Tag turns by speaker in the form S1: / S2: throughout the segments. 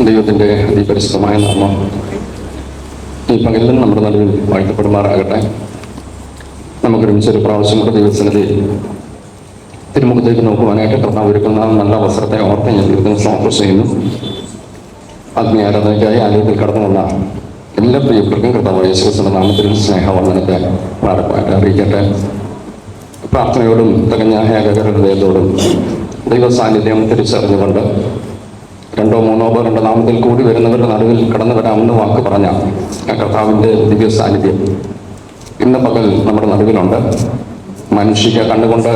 S1: ദൈവത്തിൻ്റെ അതിപരിശുദ്ധമായ നാമം ഈ പകലിലും നമ്മുടെ നടുവിൽ വാഴ്ത്തപ്പെടുമാറാകട്ടെ. നമുക്കൊരുമിച്ചൊരു പ്രാവശ്യം കൂടെ ദൈവസന്നിധി തിരുമുഖത്തേക്ക് നോക്കുവാനായിട്ട് കർത്താവ് ഒരുക്കുന്ന നല്ല അവസരത്തെ ഓർത്ത് ഞാൻ ദൈവത്തിന് സമർപ്പണം ചെയ്യുന്നു. ആത്മീയ ആരാധനയ്ക്കായി ആലയത്തിൽ കടന്നു വന്ന എല്ലാ പ്രിയപ്പെട്ടവർക്കും കർത്താവ് യേശുക്രിസ്തുവിന്റെ നാമത്തിൽ സ്നേഹവന്ദനത്തെ പാടപ്പായിട്ട് അറിയിക്കട്ടെ. പ്രാർത്ഥനയോടും തികഞ്ഞ ഏകാഗ്രഹൃദയത്തോടും ദൈവ സാന്നിധ്യം തിരിച്ചറിഞ്ഞുകൊണ്ട് 2 3 പേർ എൻ്റെ നാമത്തിൽ കൂടി വരുന്നവരുടെ നടുവിൽ കടന്നു വരാമെന്ന് വാക്ക് പറഞ്ഞ ആ കർത്താവിൻ്റെ ദിവ്യ സാന്നിധ്യം ഇന്ന് പകൽ നമ്മുടെ നടുവിലുണ്ട്. മനുഷ്യക്ക് കണ്ടുകൊണ്ട്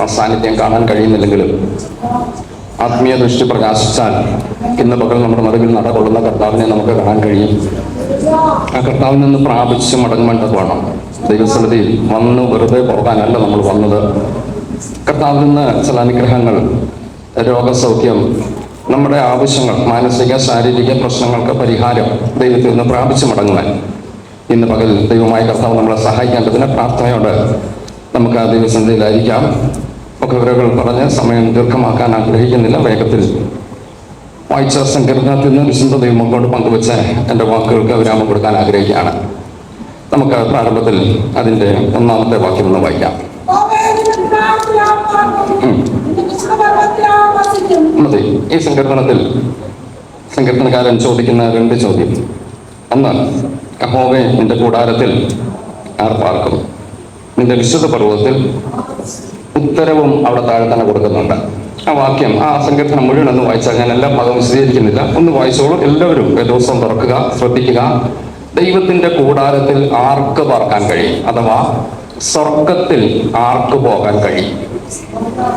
S1: ആ സാന്നിധ്യം കാണാൻ കഴിയുന്നില്ലെങ്കിലും ആത്മീയ ദൃഷ്ടി പ്രകാശിച്ചാൽ ഇന്ന് പകൽ നമ്മുടെ നടുവിൽ നടകൊള്ളുന്ന കർത്താവിനെ നമുക്ക് കാണാൻ കഴിയും. ആ കർത്താവിൽ നിന്ന് പ്രാപിച്ച് മടങ്ങേണ്ടത് വേണം. ദൈവസന്നിധിയിൽ വന്ന് വെറുതെ പോകാനല്ല നമ്മൾ വന്നത്. കർത്താവിൽ നിന്ന് ചില അനുഗ്രഹങ്ങൾ, രോഗസൗഖ്യം, നമ്മുടെ ആവശ്യങ്ങൾ, മാനസിക ശാരീരിക പ്രശ്നങ്ങൾക്ക് പരിഹാരം ദൈവത്തിൽ നിന്ന് പ്രാപിച്ച് മടങ്ങുവാൻ ഇന്ന് പകൽ ദൈവമായ കർത്താവ് നമ്മളെ സഹായിക്കേണ്ടതിന് പ്രാർത്ഥനയോട് നമുക്ക് ആ ദൈവസന്നിധിയിലായിരിക്കാം. ഒക്കെ വിവരങ്ങൾ പറഞ്ഞ് സമയം ദീർഘമാക്കാൻ ആഗ്രഹിക്കുന്നില്ല. വേഗത്തിൽ വായിച്ച സങ്കീർത്തനത്തിൽ നിന്ന് വിശുദ്ധ ദൈവമക്കളോട് പങ്കുവെച്ച് എൻ്റെ വാക്കുകൾക്ക് വിരാമം കൊടുക്കാൻ ആഗ്രഹിക്കുകയാണ്. നമുക്ക് പ്രാരംഭത്തിൽ അതിൻ്റെ 1-ാമത്തെ വാക്യം ഒന്ന് വായിക്കാം. മതി. ഈ സങ്കീർത്തനത്തിൽ സങ്കീർത്തനക്കാരൻ ചോദിക്കുന്ന 2 ചോദ്യം. ഒന്ന്, യഹോവേ നിന്റെ കൂടാരത്തിൽ ആർ പാർക്കും? നിന്റെ വിശുദ്ധ പർവ്വതത്തിൽ ഉത്തരവും അവിടെ താഴെ തന്നെ കൊടുക്കുന്നുണ്ട്. ആ വാക്യം, ആ സങ്കീർത്തനം മുഴുവൻ ഒന്ന് വായിച്ചാൽ, ഞാൻ എല്ലാ ഭാഗവും വിശദീകരിക്കുന്നില്ല, ഒന്ന് വായിച്ചോളൂ. എല്ലാവരും ദിവസം തുറക്കുക, ശ്രദ്ധിക്കുക. ദൈവത്തിന്റെ കൂടാരത്തിൽ ആർക്ക് പാർക്കാൻ കഴിയും? അഥവാ സ്വർഗത്തിൽ ആർക്ക് പോകാൻ കഴിയും?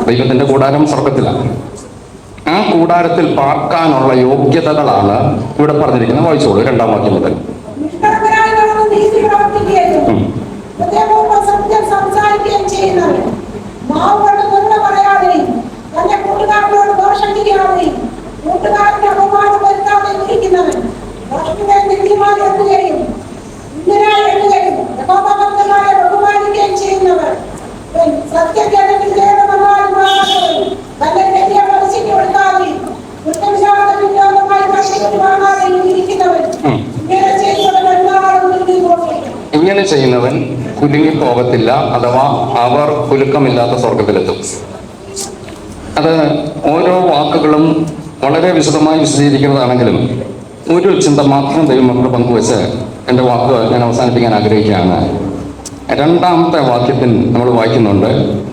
S1: ദൈവത്തിന്റെ കൂടാരം സ്വർഗത്തിലാണ്. ആ കൂടാരത്തിൽ പാർക്കാനുള്ള യോഗ്യതകളാണ് ഇവിടെ പറഞ്ഞിരിക്കുന്നത്. വായിച്ചോളൂ 2-ാം വാക്യം മുതൽ. ഇങ്ങനെ ചെയ്യുന്നവൻ കുലുങ്ങി പോകത്തില്ല, അഥവാ അവർ കുലുക്കമില്ലാത്ത സ്വർഗത്തിലെത്തും. അത് ഓരോ വാക്കുകളും വളരെ വിശദമായി വിശദീകരിക്കുന്നതാണെങ്കിലും ഒരു ചിന്ത മാത്രം ദൈവമക്കളോട് പങ്കുവെച്ച് എൻ്റെ വാക്ക് ഞാൻ അവസാനിപ്പിക്കാൻ ആഗ്രഹിക്കുകയാണ്. 2-ാമത്തെ വാക്യത്തിൽ നമ്മൾ വായിക്കുന്നുണ്ട്,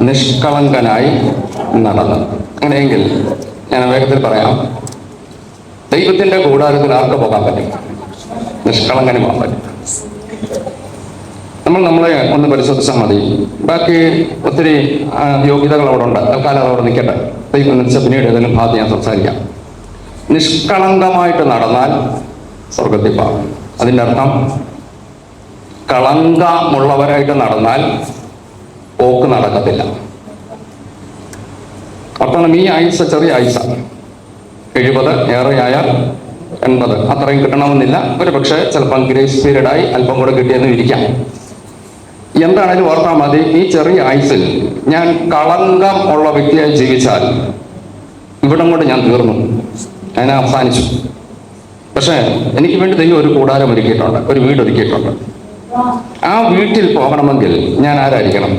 S1: നിഷ്കളങ്കനായി നടന്ന്. അങ്ങനെയെങ്കിൽ ഞാൻ വേഗത്തിൽ പറയാം. ദൈവത്തിൻ്റെ കൂടാരത്തിൽ ആർക്ക് പോകാൻ പറ്റും? നിഷ്കളങ്കന് പോകാൻ പറ്റും. നമ്മളെ ഒന്ന് പരിശോധിച്ചാൽ മതി. ബാക്കി ഒത്തിരി യോഗ്യതകൾ അവിടെ ഉണ്ട്. തൽക്കാലം അതവിടെ നിൽക്കട്ടെ. ദൈവം നിശ്ചയ പിന്നീട് ഏതെങ്കിലും ഭാഗത്ത് ഞാൻ സംസാരിക്കാം. നിഷ്കളങ്കമായിട്ട് നടന്നാൽ സ്വർഗത്തിൽ പോകാം. അതിൻ്റെ അർത്ഥം കളങ്കമുള്ളവരായിട്ട് നടന്നാൽ പോക്ക് നടക്കത്തില്ല. അർത്ഥം ഈ ആയുസ് ചെറിയ ആയുസാണ്. 70 ഏറെയായാൽ 80 അത്രയും കിട്ടണമെന്നില്ല. ഒരു പക്ഷേ ചിലപ്പം ഗ്രേസ് പീരീഡായി അല്പം കൂടെ കിട്ടിയെന്ന് ഇരിക്കാം. എന്താണേലും ഓർത്താൽ മതി, ഈ ചെറിയ ആയുസിൽ ഞാൻ കളങ്കം ഉള്ള വ്യക്തിയായി ജീവിച്ചാൽ ഇവിടം കൊണ്ട് ഞാൻ തീർന്നു, ഞാൻ അവസാനിച്ചു. പക്ഷേ എനിക്ക് വേണ്ടി ദൈവം ഒരു കൂടാരം ഒരുക്കിയിട്ടുണ്ട്, ഒരു വീട് ഒരുക്കിയിട്ടുണ്ട്. ആ വീട്ടിൽ പോകണമെങ്കിൽ ഞാൻ ആരായിരിക്കണം?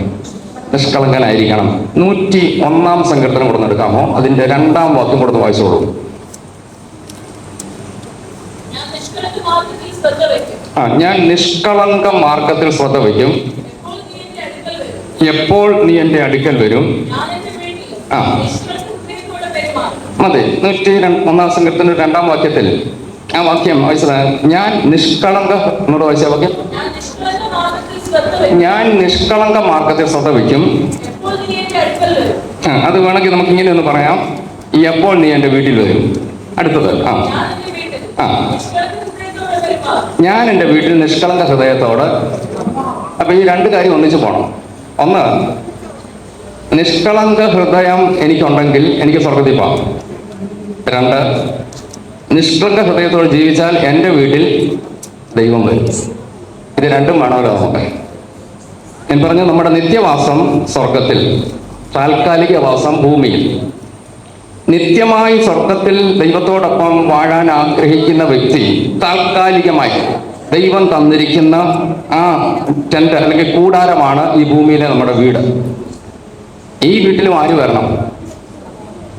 S1: നിഷ്കളങ്കനായിരിക്കണം. 101-ാം സങ്കീർത്തനം കൊടുന്ന് എടുക്കാമോ? അതിൻ്റെ 2-ാം വാക്യം കൊടുത്ത് വായിച്ചോളൂ. ഞാൻ നിഷ്കളങ്ക മാർഗത്തിൽ ശ്രദ്ധ വയ്ക്കും. എപ്പോൾ നീ എൻ്റെ അടുക്കൽ വരും? മതി. 101-ാം സങ്കീർത്തനം 2-ാം വാക്യത്തിൽ ആ വാക്യം വായിച്ചത്, ഞാൻ നിഷ്കളങ്ക എന്നോട് വായിച്ച വാക്യം, ഞാൻ നിഷ്കളങ്ക മാർഗത്തിൽ ശ്രദ്ധ വയ്ക്കും. അത് വേണമെങ്കിൽ നമുക്ക് ഇങ്ങനെ ഒന്ന് പറയാം, എപ്പോൾ നീ എൻ്റെ വീട്ടിൽ വരും? അടുത്തത്, ഞാൻ എൻ്റെ വീട്ടിൽ നിഷ്കളങ്ക ഹൃദയത്തോട്. അപ്പൊ ഈ 2 കാര്യം ഒന്നിച്ച് പോകണം. ഒന്ന്, നിഷ്കളങ്ക ഹൃദയം എനിക്കുണ്ടെങ്കിൽ എനിക്ക് സ്വർഗത്തിൽ പോകാം. 2, നിഷ്കളങ്ക ഹൃദയത്തോട് ജീവിച്ചാൽ എൻ്റെ വീട്ടിൽ ദൈവം വരും. ഇത് 2ഉം വേണമല്ലോ നമുക്ക്. ഞാൻ പറഞ്ഞു, നമ്മുടെ നിത്യവാസം സ്വർഗത്തിൽ, താൽക്കാലിക വാസം ഭൂമിയിൽ. നിത്യമായി സ്വർഗത്തിൽ ദൈവത്തോടൊപ്പം വാഴാൻ ആഗ്രഹിക്കുന്ന വ്യക്തി താൽക്കാലികമായി ദൈവം തന്നിരിക്കുന്ന ആ ടെന്റ് അല്ലെങ്കിൽ കൂടാരമാണ് ഈ ഭൂമിയിലെ നമ്മുടെ വീട്. ഈ വീട്ടിലും ആര് വരണം?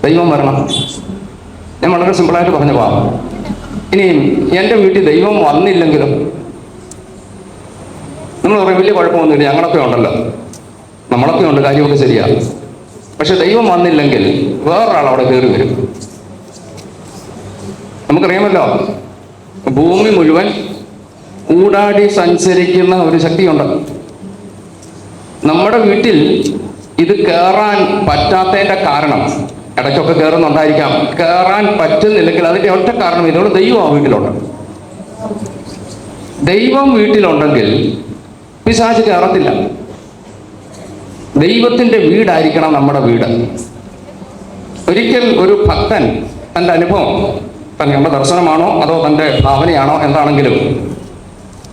S1: ദൈവം വരണം. ഞാൻ വളരെ സിമ്പിളായിട്ട് പറഞ്ഞു പോവാം. ഇനി എൻ്റെ വീട്ടിൽ ദൈവം വന്നില്ലെങ്കിലും നമ്മൾ പറയും വലിയ കുഴപ്പമൊന്നുമില്ല, ഞങ്ങളൊക്കെ ഉണ്ടല്ലോ, നമ്മളൊക്കെ ഉണ്ട്, കാര്യമൊക്കെ ശരിയാണ്. പക്ഷെ ദൈവം വന്നില്ലെങ്കിൽ വേറൊരാൾ അവിടെ കയറി വരും. നമുക്കറിയാമല്ലോ, ഭൂമി മുഴുവൻ ഊടാടി സഞ്ചരിക്കുന്ന ഒരു ശക്തിയുണ്ട്. നമ്മുടെ വീട്ടിൽ ഇത് കയറാൻ പറ്റാത്തതിൻ്റെ കാരണം, ഇടയ്ക്കൊക്കെ കയറുന്നുണ്ടായിരിക്കാം, കയറാൻ പറ്റുന്നില്ലെങ്കിൽ അതിൻ്റെ ഒറ്റ കാരണം ഇതോടെ ദൈവം ആ വീട്ടിലുണ്ട്. ദൈവം വീട്ടിലുണ്ടെങ്കിൽ പിശാച് കയറത്തില്ല. ദൈവത്തിൻ്റെ വീടായിരിക്കണം നമ്മുടെ വീട്. ഒരിക്കൽ ഒരു ഭക്തൻ തൻ്റെ അനുഭവം, തൻ്റെ ദർശനമാണോ അതോ തൻ്റെ ഭാവനയാണോ എന്താണെങ്കിലും,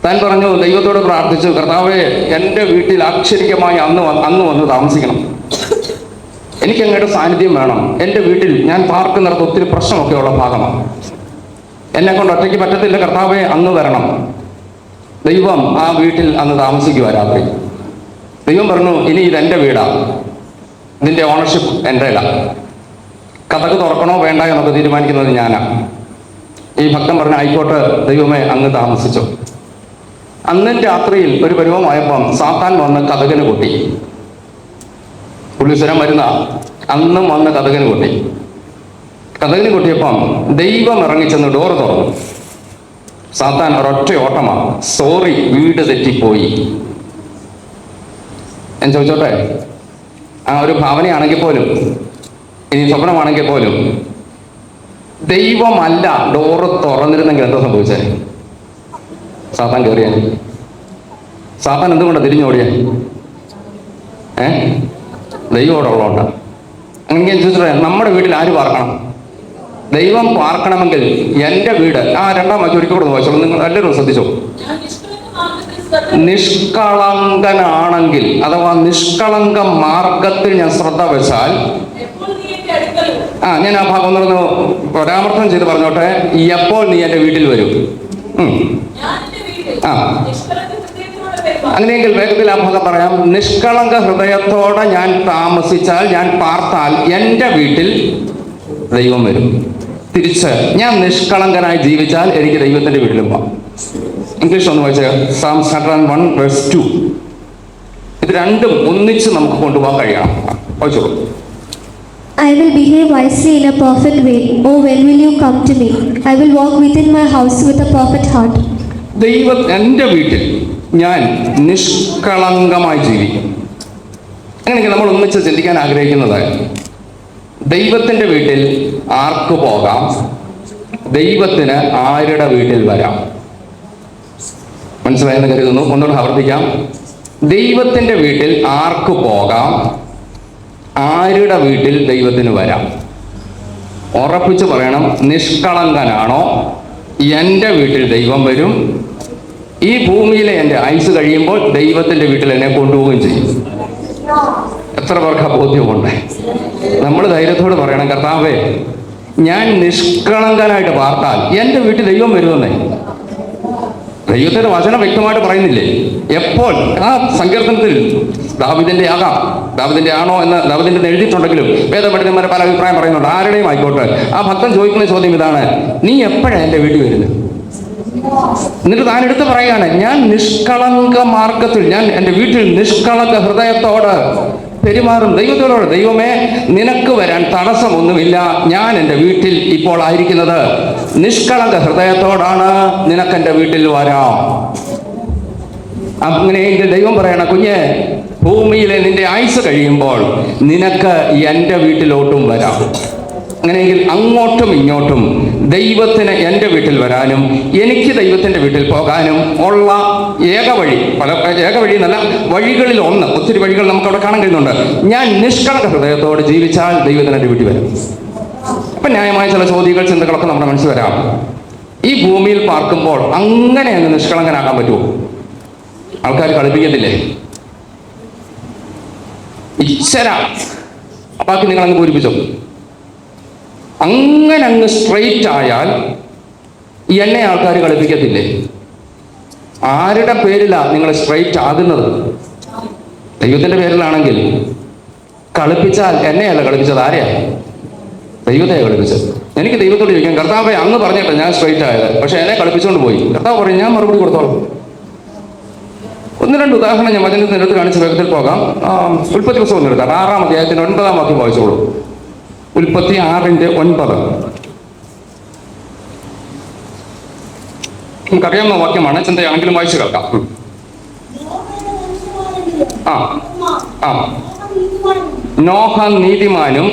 S1: താൻ പറഞ്ഞു, ദൈവത്തോട് പ്രാർത്ഥിച്ചു, കർത്താവേ, എൻ്റെ വീട്ടിൽ അക്ഷരികമായി അന്ന് വന്ന് താമസിക്കണം, എനിക്ക് അങ്ങയുടെ സാന്നിധ്യം വേണം, എൻ്റെ വീട്ടിൽ ഞാൻ പാർക്കുന്നിടത്ത് ഒത്തിരി പ്രശ്നമൊക്കെ ഉള്ള ഭാഗമാണ്, എന്നെ കൊണ്ട് ഒറ്റയ്ക്ക് പറ്റത്തില്ല, കർത്താവേ അന്ന് വരണം. ദൈവം ആ വീട്ടിൽ അന്ന് താമസിക്കുക രാത്രി. ദൈവം പറഞ്ഞു, ഇനി ഇതെൻ്റെ വീടാണ്, ഇതിൻ്റെ ഓണർഷിപ്പ് എൻ്റെ ഇല്ല, കഥക്ക് തുറക്കണോ വേണ്ട എന്നൊക്കെ തീരുമാനിക്കുന്നത് ഞാനാണ്. ഈ ഭക്തൻ പറഞ്ഞു, ആയിക്കോട്ടെ ദൈവമേ, അങ്ങ് താമസിച്ചു. അന്ന് രാത്രിയിൽ ഒരു പരുവമായപ്പം സാത്താൻ വന്ന് കഥകിന് കൊട്ടി. പുള്ളിസുരം വരുന്ന അന്നും വന്ന് കഥകിന് കൊട്ടി. കഥകിന് കൊട്ടിയപ്പം ദൈവം ഇറങ്ങിച്ചെന്ന് ഡോറ് തുറന്നു. സാത്താൻ ഒരൊറ്റ ഓട്ടമാണ്, സോറി വീട് തെറ്റിപ്പോയി. ഞാൻ ചോദിച്ചോട്ടെ, ആ ഒരു ഭാവനയാണെങ്കിൽ പോലും, ഇനി സ്വപ്നമാണെങ്കിൽ പോലും, ദൈവമല്ല ഡോറ് തുറന്നിരുന്നെങ്കിൽ എന്താ സംഭവിച്ചേ? സാത്താൻ കയറിയാൽ. സാത്താൻ എന്തുകൊണ്ടാണ് തിരിഞ്ഞോടിയാൽ? ദൈവോടുള്ളതുകൊണ്ട്. അങ്ങനെ ഞാൻ ചോദിച്ചിട്ട്, നമ്മുടെ വീട്ടിൽ ആര് പാർക്കണം? ദൈവം പാർക്കണമെങ്കിൽ എൻ്റെ വീട്, രണ്ടാം വാക്യം ഒരിക്കൽ കൂടെ വായിച്ചോളൂ, നിങ്ങൾ എല്ലാവരും ശ്രദ്ധിച്ചോ. നിഷ്കളങ്കനാണെങ്കിൽ അഥവാ നിഷ്കളങ്ക മാർഗത്തിൽ ഞാൻ ശ്രദ്ധ വെച്ചാൽ, ഞാൻ ആ ഭാഗം ഒന്ന് പരാമർശം ചെയ്ത് പറഞ്ഞോട്ടെ. എപ്പോൾ നീ എൻ്റെ വീട്ടിൽ വരും? അങ്ങനെയെങ്കിൽ വേഗത്തിൽ ആ ഭാഗം പറയാം. നിഷ്കളങ്ക ഹൃദയത്തോടെ ഞാൻ താമസിച്ചാൽ, ഞാൻ പാർത്താൽ, എൻ്റെ വീട്ടിൽ ദൈവം വരും. തിരിച്ച് ഞാൻ നിഷ്കളങ്കനായി ജീവിച്ചാൽ എനിക്ക് ദൈവത്തിൻ്റെ വീട്ടിലും പോകാം. ഇംഗ്ലീഷ് ഒന്ന് വായിച്ച Psalms 101:2. ഇത് രണ്ടും ഒന്നിച്ച് നമുക്ക് കൊണ്ടുപോകാൻ കഴിയണം. വായിച്ചോളൂ.
S2: I will behave wisely in a perfect way. Oh, when will you come to me? I will walk within my house with a perfect heart.
S1: ദൈവം എൻ്റെ വീട്ടിൽ ഞാൻ നിഷ്കളങ്കമായി ജീവിക്കും. അങ്ങനെയെങ്കിൽ നമ്മൾ ഒന്നിച്ച് ചിന്തിക്കാൻ ആഗ്രഹിക്കുന്നത്, ദൈവത്തിൻ്റെ വീട്ടിൽ ആർക്ക് പോകാം, ദൈവത്തിന് ആരുടെ വീട്ടിൽ വരാം? മനസ്സിലായെന്ന് കരുതുന്നു. ഒന്നുകൂടെ ആവർത്തിക്കാം. ദൈവത്തിൻ്റെ വീട്ടിൽ ആർക്ക് പോകാം, ആരുടെ വീട്ടിൽ ദൈവത്തിന് വരാം? ഉറപ്പിച്ച് പറയണം. നിഷ്കളങ്കനാണോ, എൻ്റെ വീട്ടിൽ ദൈവം വരും. ഈ ഭൂമിയിലെ എൻ്റെ ആയുസ് കഴിയുമ്പോൾ ദൈവത്തിൻ്റെ വീട്ടിൽ എന്നെ കൊണ്ടുപോവുകയും ചെയ്യും. എത്ര പേർക്ക് ബോധ്യമുണ്ട്? നമ്മൾ ധൈര്യത്തോട് പറയണം, കർത്താവേ, ഞാൻ നിഷ്കളങ്കനായിട്ട് പാർത്താൽ എൻ്റെ വീട്ടിൽ ദൈവം വരുമെന്നേ. ദൈവത്തിന്റെ വചനം വ്യക്തമായിട്ട് പറയുന്നില്ലേ? എപ്പോൾ? ആ സങ്കീർത്തനത്തിൽ ദാവീദിന്റെ ആകാം, ദാവീദിന്റെ ആണോ എന്ന് ദാവീദിന്റെ എഴുതിയിട്ടുണ്ടെങ്കിലും വേദപണ്ഡിതന്മാരെ പല അഭിപ്രായം പറയുന്നുണ്ട്. ആരുടെയും ആയിക്കോട്ടെ, ആ ഭക്തൻ ചോദിക്കുന്ന ചോദ്യം ഇതാണ്, നീ എപ്പോഴാണ് എൻ്റെ വീട്ടിൽ വരുന്നത്? എന്നിട്ട് താൻ എടുത്ത് പറയുകയാണ്, ഞാൻ നിഷ്കളങ്ക മാർഗത്തിൽ, ഞാൻ എൻ്റെ വീട്ടിൽ നിഷ്കളങ്ക ഹൃദയത്തോട് പെരുമാറും. ദൈവത്തോട്, ദൈവമേ, നിനക്ക് വരാൻ തടസ്സമൊന്നുമില്ല, ഞാൻ എൻ്റെ വീട്ടിൽ ഇപ്പോൾ ആയിരിക്കുന്നത് നിഷ്കളങ്ക ഹൃദയത്തോടാണ്, നിനക്കെൻ്റെ വീട്ടിൽ വരാം. അങ്ങനെയെങ്കിൽ ദൈവം പറയണ, കുഞ്ഞെ, ഭൂമിയിലെ നിന്റെ ആയുസ് കഴിയുമ്പോൾ നിനക്ക് എൻ്റെ വീട്ടിലോട്ടും വരാം. അങ്ങനെയെങ്കിൽ അങ്ങോട്ടും ഇങ്ങോട്ടും ദൈവത്തിന് എൻ്റെ വീട്ടിൽ വരാനും എനിക്ക് ദൈവത്തിൻ്റെ വീട്ടിൽ പോകാനും ഉള്ള ഏക വഴി, ഏക വഴി എന്നല്ല, വഴികളിൽ ഒന്ന്, ഒത്തിരി വഴികൾ നമുക്ക് അവിടെ കാണാൻ കഴിയുന്നുണ്ട്. ഞാൻ നിഷ്കളങ്ക ഹൃദയത്തോട് ജീവിച്ചാൽ ദൈവത്തിന് എൻ്റെ വീട്ടിൽ വരും. അപ്പം ന്യായമായ ചില ചോദ്യങ്ങൾ, ചിന്തകളൊക്കെ നമ്മുടെ മനസ്സിൽ വരാം. ഈ ഭൂമിയിൽ പാർക്കുമ്പോൾ അങ്ങനെ അങ്ങ് നിഷ്കളങ്കനാക്കാൻ പറ്റുമോ? ആൾക്കാർ കളിപ്പിക്കത്തില്ലേ? ഇച്ഛര ബാക്കി നിങ്ങൾ അങ്ങ് പൂരിപ്പിച്ചോ. അങ്ങനെ അങ്ങ് സ്ട്രെയിറ്റ് ആയാൽ എന്നെ ആൾക്കാർ കളിപ്പിക്കത്തില്ലേ? ആരുടെ പേരിലാണ് നിങ്ങൾ സ്ട്രെയിറ്റ് ആകുന്നത്? ദൈവത്തിന്റെ പേരിലാണെങ്കിൽ കളിപ്പിച്ചാൽ എന്നെയല്ല കളിപ്പിച്ചത്, ആരെയാ? ദൈവത്തെ കളിപ്പിച്ചത്. എനിക്ക് ദൈവത്തോട് ചോദിക്കാം, കർത്താവെ അങ്ങ് പറഞ്ഞിട്ട് ഞാൻ സ്ട്രെയിറ്റ് ആയത്, പക്ഷെ എന്നെ കളിപ്പിച്ചുകൊണ്ട് പോയി. കർത്താവ് പറയും, ഞാൻ മറുപടി കൊടുത്തോളാം. 1-2 ഉദാഹരണം ഞാൻ വചനത്തിന് എടുത്ത് കാണിച്ച് വേഗത്തിൽ പോകാം. ഉൽപ്പത്തി പുസ്തകം എടുത്താൽ 6-ാം അധ്യായത്തിന്റെ 9-ാം വാക്യം വായിച്ചോളൂ. ഉൽപ്പത്തി 6:9. നമുക്കറിയാവുന്ന വാക്യമാണ്, ചിന്തയാണെങ്കിലും വായിച്ചു കേൾക്കാം. നോഹ നീതിമാനും.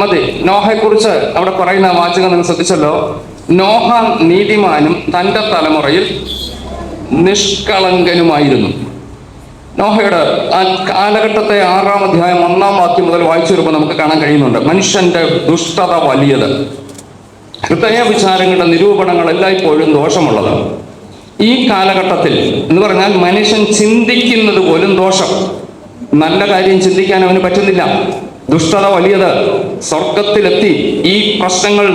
S1: മതി, നോഹയെ കുറിച്ച് അവിടെ പറയുന്ന വാചകം നിങ്ങൾ ശ്രദ്ധിച്ചല്ലോ. നോഹ നീതിമാനും തന്റെ തലമുറയിൽ നിഷ്കളങ്കനുമായിരുന്നു. നോഹയുടെ ആ കാലഘട്ടത്തെ 6-ാം അധ്യായം 1-ാം വാക്യം മുതൽ വായിച്ചു വരുമ്പോൾ നമുക്ക് കാണാൻ കഴിയുന്നുണ്ട്. മനുഷ്യന്റെ ദുഷ്ടത വലിയത്, ഹൃദയ വിചാരങ്ങളുടെ നിരൂപണങ്ങൾ എല്ലായ്പ്പോഴും ദോഷമുള്ളത്. ഈ കാലഘട്ടത്തിൽ എന്ന് പറഞ്ഞാൽ മനുഷ്യൻ ചിന്തിക്കുന്നത് പോലും ദോഷം. നല്ല കാര്യം ചിന്തിക്കാൻ അവന് പറ്റുന്നില്ല. ദുഷ്ടത വലിയത്, സ്വർഗത്തിലെത്തി. ഈ പ്രശ്നങ്ങൾ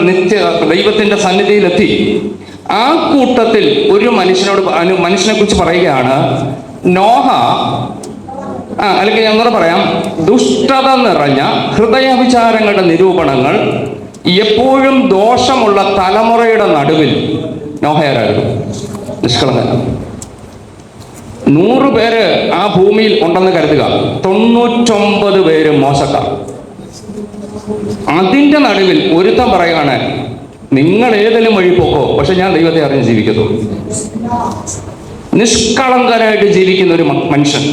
S1: ദൈവത്തിന്റെ സന്നിധിയിലെത്തി. ആ കൂട്ടത്തിൽ ഒരു മനുഷ്യനെ കുറിച്ച് പറയുകയാണ്, നോഹ, അല്ലെങ്കിൽ ഞാൻ ഒന്നുകൂടെ പറയാം, ദുഷ്ടത നിറഞ്ഞ ഹൃദയ വിചാരങ്ങളുടെ നിരൂപണങ്ങൾ എപ്പോഴും ദോഷമുള്ള തലമുറയുടെ നടുവിൽ നോഹയാരായിരുന്നു നിഷ്കളങ്കൻ. 100 പേര് ആ ഭൂമിയിൽ ഉണ്ടെന്ന് കരുതുക, 99 പേര് മോശക്കാർ. അതിന്റെ നടുവിൽ ഒരുത്തൻ പറയുകയാണ്, നിങ്ങൾ ഏതെങ്കിലും വഴി പോക്കോ, പക്ഷെ ഞാൻ ദൈവത്തെ അറിഞ്ഞ് ജീവിക്കുന്നു. നിഷ്കളങ്കനായിട്ട് ജീവിക്കുന്ന ഒരു മനുഷ്യൻ.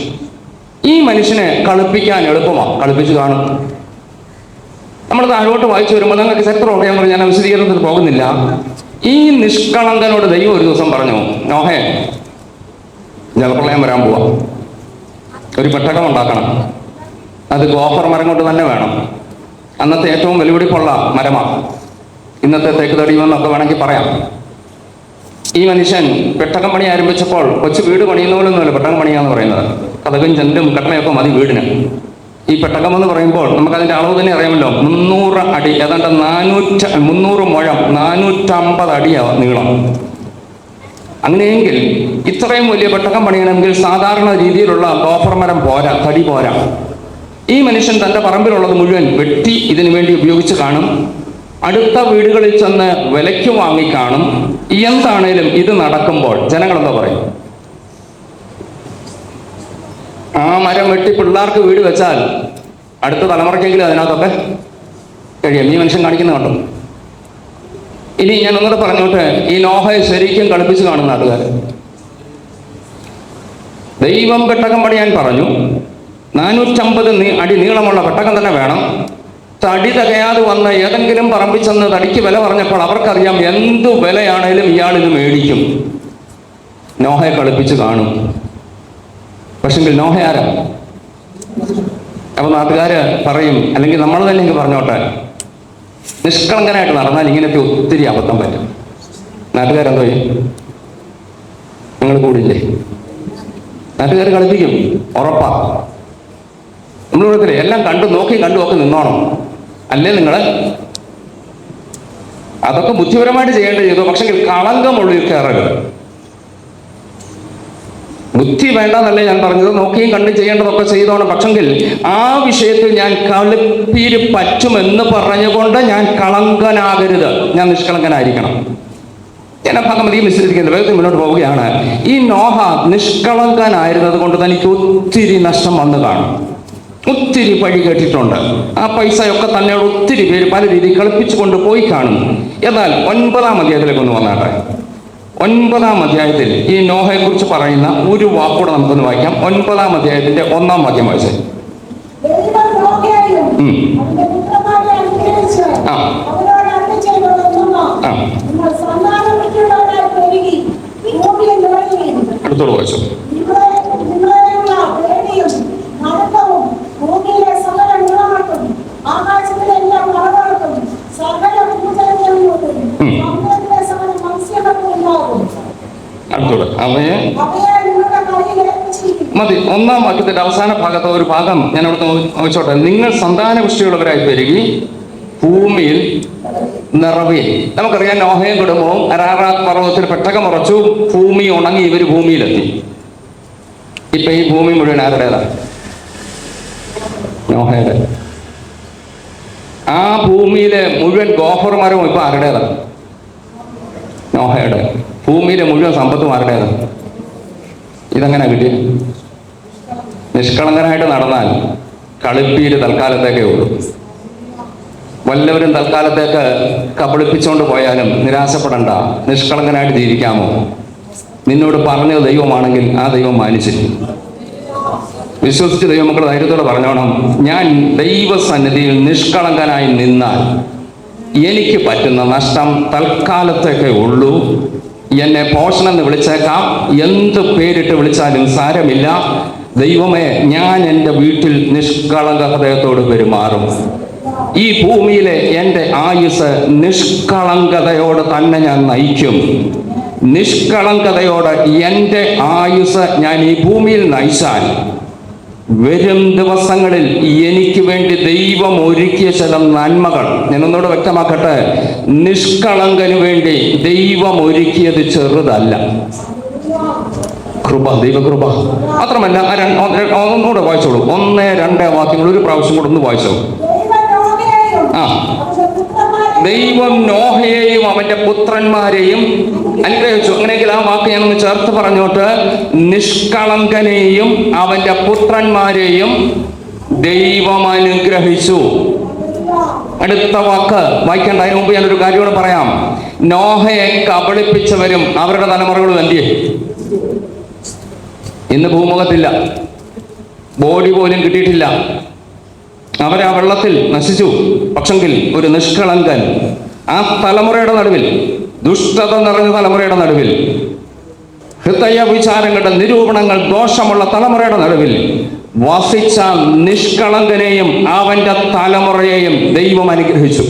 S1: ഈ മനുഷ്യനെ കളിപ്പിക്കാൻ എളുപ്പമാണ്, കളിപ്പിച്ചു കാണും. നമ്മൾ താഴോട്ട് വായിച്ചു വരുമ്പോൾ നിങ്ങൾക്ക് ചരിത്രം അറിയാൻ പറഞ്ഞാൽ ഞാൻ വിശദീകരണത്തിന് പോകുന്നില്ല. ഈ നിഷ്കളങ്കനോട് ദൈവം ഒരു ദിവസം പറഞ്ഞു, നോഹേ, ജലപ്രളയം വരാൻ പോവാ, ഒരു പെട്ടകം ഉണ്ടാക്കണം. അത് ഗോഫർ മരം കൊണ്ട് തന്നെ വേണം. അന്നത്തെ ഏറ്റവും വെല്ലുവിളിപ്പുള്ള മരമാണ്. ഇന്നത്തെ തേക്ക് തടിയുമെന്നൊക്കെ വേണമെങ്കിൽ പറയാം. ഈ മനുഷ്യൻ പെട്ടകം പണി ആരംഭിച്ചപ്പോൾ കൊച്ചു വീട് പണിയുന്ന പോലൊന്നുമല്ല പെട്ടകം പണിയാന്ന് പറയുന്നത്. കതകും ജനലും കട്ടളയൊക്കെ മതി വീടിന്. ഈ പെട്ടകം എന്ന് പറയുമ്പോൾ നമുക്കതിൻ്റെ അളവ് തന്നെ അറിയാമല്ലോ. 300 അടി, ഏതാണ്ട് 300 മുഴം, 450 അടിയാണ് നീളം. അങ്ങനെയെങ്കിൽ ഇത്രയും വലിയ പെട്ടകം പണിയണമെങ്കിൽ സാധാരണ രീതിയിലുള്ള ഗോഫർ മരം പോരാ, തടി പോരാ. ഈ മനുഷ്യൻ തൻ്റെ പറമ്പിലുള്ളത് മുഴുവൻ വെട്ടി ഇതിനു വേണ്ടി ഉപയോഗിച്ച് കാണും. അടുത്ത വീടുകളിൽ ചെന്ന് വിലയ്ക്ക് വാങ്ങിക്കാണും. എന്താണേലും ഇത് നടക്കുമ്പോൾ ജനങ്ങൾ എന്താ പറയും? ആ മരം വെട്ടി പിള്ളേർക്ക് വീട് വെച്ചാൽ അടുത്ത തലമുറയ്ക്കെങ്കിലും അതിനകത്തൊക്കെ കഴിയും. ഈ മനുഷ്യൻ കാണിക്കുന്ന കണ്ടു. ഇനി ഞാൻ ഒന്നുകൂടെ പറഞ്ഞോട്ടെ, ഈ നോഹയെ ശരിക്കും കളിപ്പിച്ച് കാണുന്ന നാട്ടുകാർ. ദൈവം പെട്ടകം പണിയാൻ പറഞ്ഞു. 450 അടി നീളമുള്ള പെട്ടകം തന്നെ വേണം. തടി തികയാതെ വന്ന് ഏതെങ്കിലും പറമ്പിൽ ചെന്ന് തടിക്ക് വില പറഞ്ഞപ്പോൾ അവർക്കറിയാം എന്തു വിലയാണേലും ഇയാളിത് മേടിക്കും. നോഹയെ കളിപ്പിച്ച് കാണും. പക്ഷെങ്കിൽ നോഹ ആരാ? അപ്പൊ നാട്ടുകാര് പറയും, അല്ലെങ്കിൽ നമ്മൾ തന്നെ ഇങ്ങ് പറഞ്ഞോട്ടെ, നിഷ്കളങ്കനായിട്ട് നടന്നാൽ ഇങ്ങനത്തെ ഒത്തിരി അബദ്ധം പറ്റും. നാട്ടുകാരെന്തോ ചെയ്യും? നിങ്ങൾ കൂടില്ലേ? നാട്ടുകാർ കളിപ്പിക്കും, ഉറപ്പാ. നമ്മൾ കൊടുത്തില്ലേ, എല്ലാം കണ്ടും ഒക്കെ നിന്നോണം. അല്ലേ നിങ്ങൾ അതൊക്കെ ബുദ്ധിപരമായിട്ട് ചെയ്യേണ്ടത് ചെയ്തു. പക്ഷെങ്കിൽ കളങ്കമുള്ളിൽ കയറരുത്. ബുദ്ധി വേണ്ടെന്നല്ലേ ഞാൻ പറഞ്ഞത്, നോക്കിയും കണ്ടും ചെയ്യേണ്ടതൊക്കെ ചെയ്തോണം. പക്ഷെങ്കിൽ ആ വിഷയത്തിൽ ഞാൻ കളിപ്പീര് പറ്റുമെന്ന് പറഞ്ഞുകൊണ്ട് ഞാൻ കളങ്കനാകരുത്, ഞാൻ നിഷ്കളങ്കനായിരിക്കണം. ജനഭാഗം അധികം വിശ്വസിക്കുന്നത് വേഗത്തിൽ മുന്നോട്ട് പോവുകയാണ്. ഈ നോഹ നിഷ്കളങ്കനായിരുന്നത് കൊണ്ട് തനിക്ക് ഒത്തിരി നഷ്ടം വന്നു കാണും. ഒത്തിരി പഴി കേട്ടിട്ടുണ്ട്. ആ പൈസയൊക്കെ തന്നെയോട് ഒത്തിരി പേര് പല രീതിയിൽ കളിപ്പിച്ചു കൊണ്ട് പോയി കാണും. എന്നാൽ 9-ാം അധ്യായത്തിലേക്ക് ഒന്ന് വന്നാട്ടെ. 9-ാം അധ്യായത്തിൽ ഈ നോഹയെ കുറിച്ച് പറയുന്ന ഒരു വാക്കൂടെ നമുക്കൊന്ന് വായിക്കാം. 9-ാം അധ്യായത്തിന്റെ 1-ാം വാക്യം വായിച്ചേ. അടുത്തോട് വായിച്ചു. അടുത്തോട് അവയെ മതി. 1-ാം വാക്യത്തിന്റെ അവസാന ഭാഗത്ത് ഒരു ഭാഗം ഞാൻ അവിടുത്തെ വായിച്ചോട്ടെ. നിങ്ങൾ സന്താനപുഷ്ടിയുള്ളവരായി പെരുകി ഭൂമിയിൽ നിറവിൽ. നമുക്കറിയാം, നോഹയും കുടുംബവും അരാറാത്ത് പർവ്വതത്തിൽ പെട്ടകം ഉറച്ചു, ഭൂമി ഉണങ്ങി, ഇവർ ഭൂമിയിലെത്തി. ഇപ്പൊ ഈ ഭൂമി മുഴുവൻ ആരുടേതാണ്? നോഹയുടെ. ആ ഭൂമിയിലെ മുഴുവൻ ഗോഫർ മരവും ഇപ്പൊ ആരുടേതാണ്? നോഹയുടെ. ഭൂമിയിലെ മുഴുവൻ സമ്പത്തും ആരുടേതാണ്? ഇതെങ്ങനെ കിട്ടി? നിഷ്കളങ്കനായിട്ട് നടന്നാൽ കളിപ്പീര് തൽക്കാലത്തേക്കേ ഉള്ളൂ. വല്ലവരും തൽക്കാലത്തേക്ക് കബളിപ്പിച്ചുകൊണ്ട് പോയാലും നിരാശപ്പെടണ്ട. നിഷ്കളങ്കനായിട്ട് ജീവിക്കാമോ? നിന്നോട് പറഞ്ഞത് ദൈവമാണെങ്കിൽ ആ ദൈവം മാനിച്ചിരിക്കും. വിശ്വസിച്ച് ദൈവമക്കൾ ധൈര്യത്തോടെ പറഞ്ഞോണം, ഞാൻ ദൈവസന്നിധിയിൽ നിഷ്കളങ്കനായി നിന്നാൽ എനിക്ക് പറ്റുന്ന നഷ്ടം തൽക്കാലത്തേക്കേ ഉള്ളൂ. എന്നെ പോഷൻ എന്ന് വിളിച്ചേക്കാം, എന്ത് പേരിട്ട് വിളിച്ചാലും സാരമില്ല. ദൈവമേ, ഞാൻ എൻ്റെ വീട്ടിൽ നിഷ്കളങ്ക ഹൃദയത്തോട് പെരുമാറും. ഈ ഭൂമിയിലെ എൻ്റെ ആയുസ് നിഷ്കളങ്കതയോട് തന്നെ ഞാൻ നയിക്കും. നിഷ്കളങ്കതയോടെ എൻ്റെ ആയുസ് ഞാൻ ഈ ഭൂമിയിൽ നയിച്ചാൽ വരും ദിവസങ്ങളിൽ എനിക്ക് വേണ്ടി ദൈവം ഒരുക്കിയ ചില നന്മകൾ ഞാനൊന്നുകൂടെ വ്യക്തമാക്കട്ടെ. നിഷ്കളങ്കന് വേണ്ടി ദൈവം ഒരുക്കിയത് ചെറുതല്ല. കൃപ, ദൈവകൃപ. മാത്രമല്ല, ഒന്നുകൂടെ വായിച്ചോളൂ. 1-2 വാക്യങ്ങൾ ഒരു പ്രാവശ്യം കൂടെ ഒന്ന് വായിച്ചോളൂ. ദൈവം നോഹയെയും അവന്റെ പുത്രന്മാരെയും അനുഗ്രഹിച്ചു. അങ്ങനെയെങ്കിൽ ആ വാക്ക് ഞാനൊന്ന് ചേർത്ത് പറഞ്ഞോട്ട്, നിഷ്കളങ്കനെയും അവന്റെ പുത്രന്മാരെയും ദൈവം അനുഗ്രഹിച്ചു. അടുത്ത വാക്ക് വായിക്കേണ്ട, അതിന് മുമ്പ് ഞാനൊരു കാര്യം കൂടെ പറയാം. നോഹയെ കബളിപ്പിച്ചവരും അവരുടെ തലമുറകളും എന്തിയെ? ഇന്ന് ഭൂമുഖത്തില്ല, ബോഡി പോലും കിട്ടിയിട്ടില്ല. അവരാ വെള്ളത്തിൽ നശിച്ചു. പക്ഷെങ്കിൽ ഒരു നിഷ്കളങ്കൻ ആ തലമുറയുടെ നടുവിൽ, ദുഷ്ടത നിറഞ്ഞ തലമുറയുടെ നടുവിൽ, ഹൃദയ വിചാരങ്ങളുടെ നിരൂപണങ്ങൾ ദോഷമുള്ള തലമുറയുടെ നടുവിൽ വസിച്ച നിഷ്കളങ്കനെയും അവന്റെ തലമുറയെയും ദൈവം അനുഗ്രഹിച്ചു.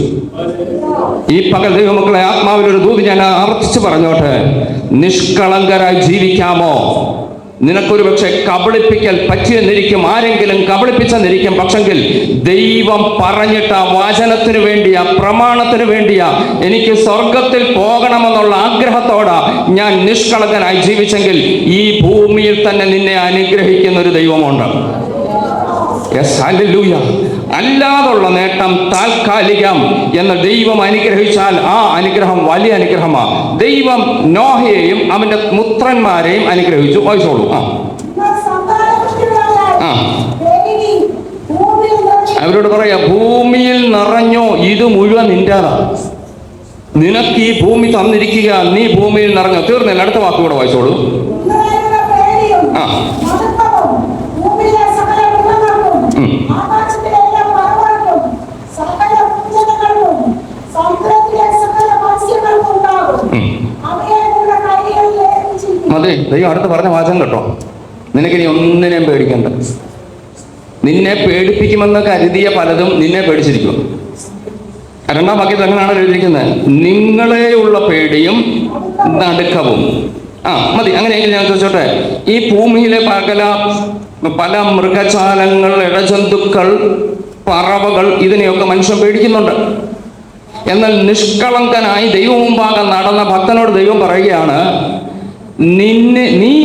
S1: ഈ പകൽ ദൈവമക്കളെ, ആത്മാവിലൊരു ദൂത് ഞാൻ ആവർത്തിച്ച് പറഞ്ഞോട്ടെ. നിഷ്കളങ്കരായി ജീവിക്കാമോ? നിനക്കൊരു പക്ഷെ കബളിപ്പിക്കൽ പറ്റിയെന്നിരിക്കും, ആരെങ്കിലും കബളിപ്പിച്ചെന്നിരിക്കും. പക്ഷെങ്കിൽ ദൈവം പറഞ്ഞിട്ട വചനത്തിന് വേണ്ടിയാ, പ്രമാണത്തിന് വേണ്ടിയാ, എനിക്ക് സ്വർഗത്തിൽ പോകണമെന്നുള്ള ആഗ്രഹത്തോടെ ഞാൻ നിഷ്കളങ്കനായി ജീവിച്ചെങ്കിൽ ഈ ഭൂമിയിൽ തന്നെ നിന്നെ അനുഗ്രഹിക്കുന്ന ഒരു ദൈവമുണ്ട്. Yes, hallelujah. അല്ലാതുള്ള നേട്ടം താൽക്കാലികം എന്ന് ദൈവം അനുഗ്രഹിച്ചാൽ ആ അനുഗ്രഹം വലിയ അനുഗ്രഹമാണ്. ദൈവം നോഹയെയും അവന്റെ പുത്രന്മാരെയും അനുഗ്രഹിച്ചു. വായിച്ചോളൂ. അവരോട് പറയാ, ഭൂമിയിൽ നിറഞ്ഞോ, ഇത് മുഴുവൻ നിന്റേതാ. നിനക്ക് ഈ ഭൂമി തന്നിരിക്കുക, നീ ഭൂമിയിൽ നിറഞ്ഞോ. തീർന്നില്ല, അടുത്ത വാക്കുകൂടെ വായിച്ചോളൂ. അതെ, ദൈവം അടുത്ത് പറഞ്ഞ വാചകം കേട്ടോ. നിനക്കിനി ഒന്നിനെയും പേടിക്കണ്ട. നിന്നെ പേടിപ്പിക്കുമെന്ന് കരുതിയ പലതും നിന്നെ പേടിച്ചിരിക്കും. 2-ാം വാക്യത്തിൽ അങ്ങനെയാണ് എഴുതിയിരിക്കുന്നത്, നിങ്ങളെയുള്ള പേടിയും നടുക്കവും. മതി. അങ്ങനെയെങ്കിൽ ഞാൻ ചോദിച്ചോട്ടെ, ഈ ഭൂമിയിലെ പല മൃഗജാലങ്ങൾ, ഇഴജന്തുക്കൾ, പറവകൾ, ഇതിനെയൊക്കെ മനുഷ്യൻ പേടിക്കുന്നുണ്ട്. എന്നാൽ നിഷ്കളങ്കനായി ദൈവം മുമ്പാകെ നടന്ന ഭക്തനോട് ദൈവം പറയുകയാണ്, നീ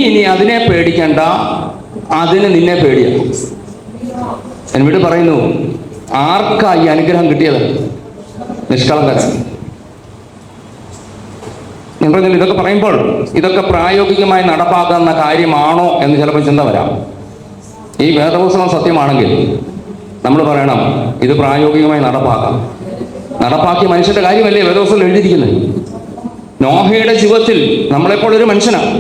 S1: ഇനി അതിനെ പേടിക്കണ്ട, അതിന് നിന്നെ പേടിയാണ്. എന്നോട് പറയുന്നു, ആർക്കാ ഈ അനുഗ്രഹം കിട്ടിയത്? നിഷ്കളങ്കൻ. ഞാൻ പറഞ്ഞില്ല, ഇതൊക്കെ പറയുമ്പോൾ ഇതൊക്കെ പ്രായോഗികമായി നടപ്പാക്കുന്ന കാര്യമാണോ എന്ന് ചിലപ്പോൾ ചിന്ത വരാം. ഈ വേദപുസ്തകം സത്യമാണെങ്കിൽ നമ്മൾ പറയണം, ഇത് പ്രായോഗികമായി നടപ്പാക്കാം. നടപ്പാക്കിയ മനുഷ്യന്റെ കാര്യമല്ലേ വേദപുസ്തകം എഴുതിയിരിക്കുന്നത്. നോഹയുടെ ജീവിതത്തിൽ നമ്മളെപ്പോൾ ഒരു മനുഷ്യനാണ്.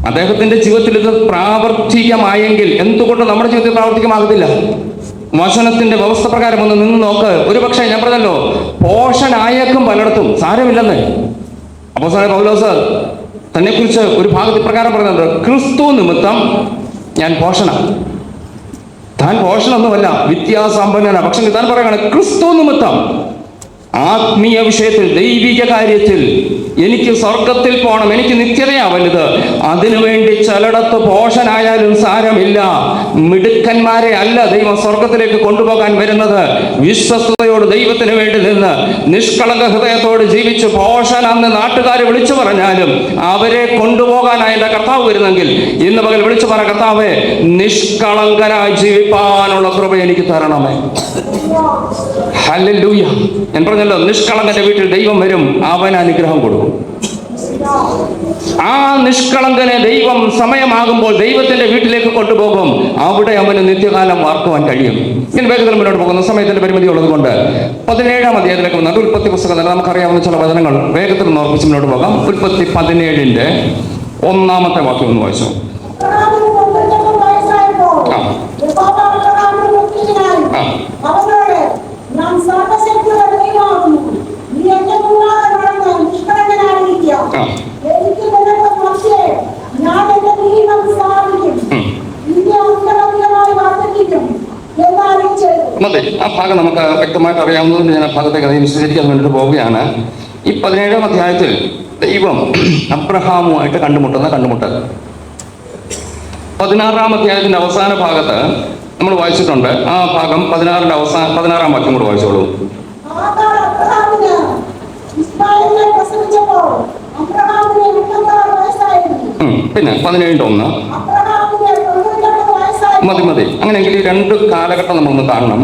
S1: അദ്ദേഹത്തിന്റെ ജീവിതത്തിൽ ഇത് പ്രാവർത്തികമായെങ്കിൽ എന്തുകൊണ്ട് നമ്മുടെ ജീവിതത്തിൽ പ്രാവർത്തികമാകത്തില്ല? വചനത്തിന്റെ വ്യവസ്ഥ പ്രകാരം ഒന്ന് നിന്ന് നോക്ക്. ഒരു പക്ഷേ ഞാൻ പറഞ്ഞല്ലോ, പോഷനായേക്കും പലയിടത്തും, സാരമില്ലെന്ന്. അപ്പോസ്തലനായ പൗലോസ് തന്നെ കുറിച്ച് ഒരു ഭാഗത്ത് പ്രകാരം പറയുന്നത്, ക്രിസ്തു നിമിത്തം ഞാൻ പോഷണ. താൻ പോഷണമൊന്നുമല്ല, വിദ്യാസമ്പന്നനാണ്. പക്ഷെ താൻ പറയുകയാണ് ക്രിസ്തു നിമിത്തം. ആത്മീയ വിഷയത്തിൽ, ദൈവിക കാര്യത്തിൽ എനിക്ക് സ്വർഗത്തിൽ പോകണം, എനിക്ക് നിത്യതയാ വലുത്. അതിനുവേണ്ടി ചിലടത്ത് പോഷനായാലും സാരമില്ല. മിടുക്കന്മാരെ അല്ല ദൈവം സ്വർഗത്തിലേക്ക് കൊണ്ടുപോകാൻ വരുന്നത്. വിശ്വസ്തയോട് ദൈവത്തിന് വേണ്ടി നിന്ന് നിഷ്കളങ്ക ഹൃദയത്തോട് ജീവിച്ച് പോഷൻ അന്ന് നാട്ടുകാർ വിളിച്ചു പറഞ്ഞാലും അവരെ കൊണ്ടുപോകാനായി എൻ്റെ കർത്താവ് വരുന്നെങ്കിൽ ഇന്ന് പകൽ വിളിച്ചു പറ, കർത്താവേ, നിഷ്കളങ്കനായി ജീവിപ്പാനുള്ള കൃപ എനിക്ക് തരണമേ. ഹല്ലേലൂയ. ഞാൻ പറഞ്ഞല്ലോ, നിഷ്കളങ്കന്റെ വീട്ടിൽ ദൈവം വരും, അവൻ അനുഗ്രഹം കൊടുക്കും. ആ നിഷ്കളങ്കനെ ദൈവം സമയമാകുമ്പോൾ ദൈവത്തിന്റെ വീട്ടിലേക്ക് കൊണ്ടുപോകും. അവിടെ അവന് നിത്യകാലം വാർക്കുവാൻ കഴിയും. ഇങ്ങനെ വേഗത്തിൽ മുന്നോട്ട് പോകുന്ന സമയത്തിന്റെ പരിമിതി ഉള്ളത് കൊണ്ട് 17-ാം അധ്യായത്തിലേക്ക് വന്നിട്ട് ഉൽപ്പത്തി പുസ്തകം തന്നെ നമുക്കറിയാവുന്ന ചില വചനങ്ങൾ വേഗത്തിൽ ഓർപ്പിച്ച് മുന്നോട്ട് പോകാം. ഉൽപ്പത്തി 17-ന്റെ 1-ാമത്തെ വാക്യം ഒന്ന് വായിച്ചു. മതി, ആ ഭാഗം നമുക്ക് വ്യക്തമായിട്ട് അറിയാവുന്നതുകൊണ്ട് ഞാൻ ആ ഭാഗത്തേക്ക് അത് വിശദീകരിക്കാൻ വേണ്ടിയിട്ട് പോവുകയാണ്. ഈ 17-ാം അധ്യായത്തിൽ ദൈവം അബ്രഹാമുമായിട്ട് കണ്ടുമുട്ടൽ 16-ാം അധ്യായത്തിന്റെ അവസാന ഭാഗത്ത് നമ്മൾ വായിച്ചിട്ടുണ്ട്. ആ ഭാഗം 16-ാം വാക്യം കൂടെ വായിച്ചോളൂ. പിന്നെ 17-1 മതി. അങ്ങനെയെങ്കിൽ ഈ രണ്ട് കാലഘട്ടം നമ്മളൊന്ന് കാണണം.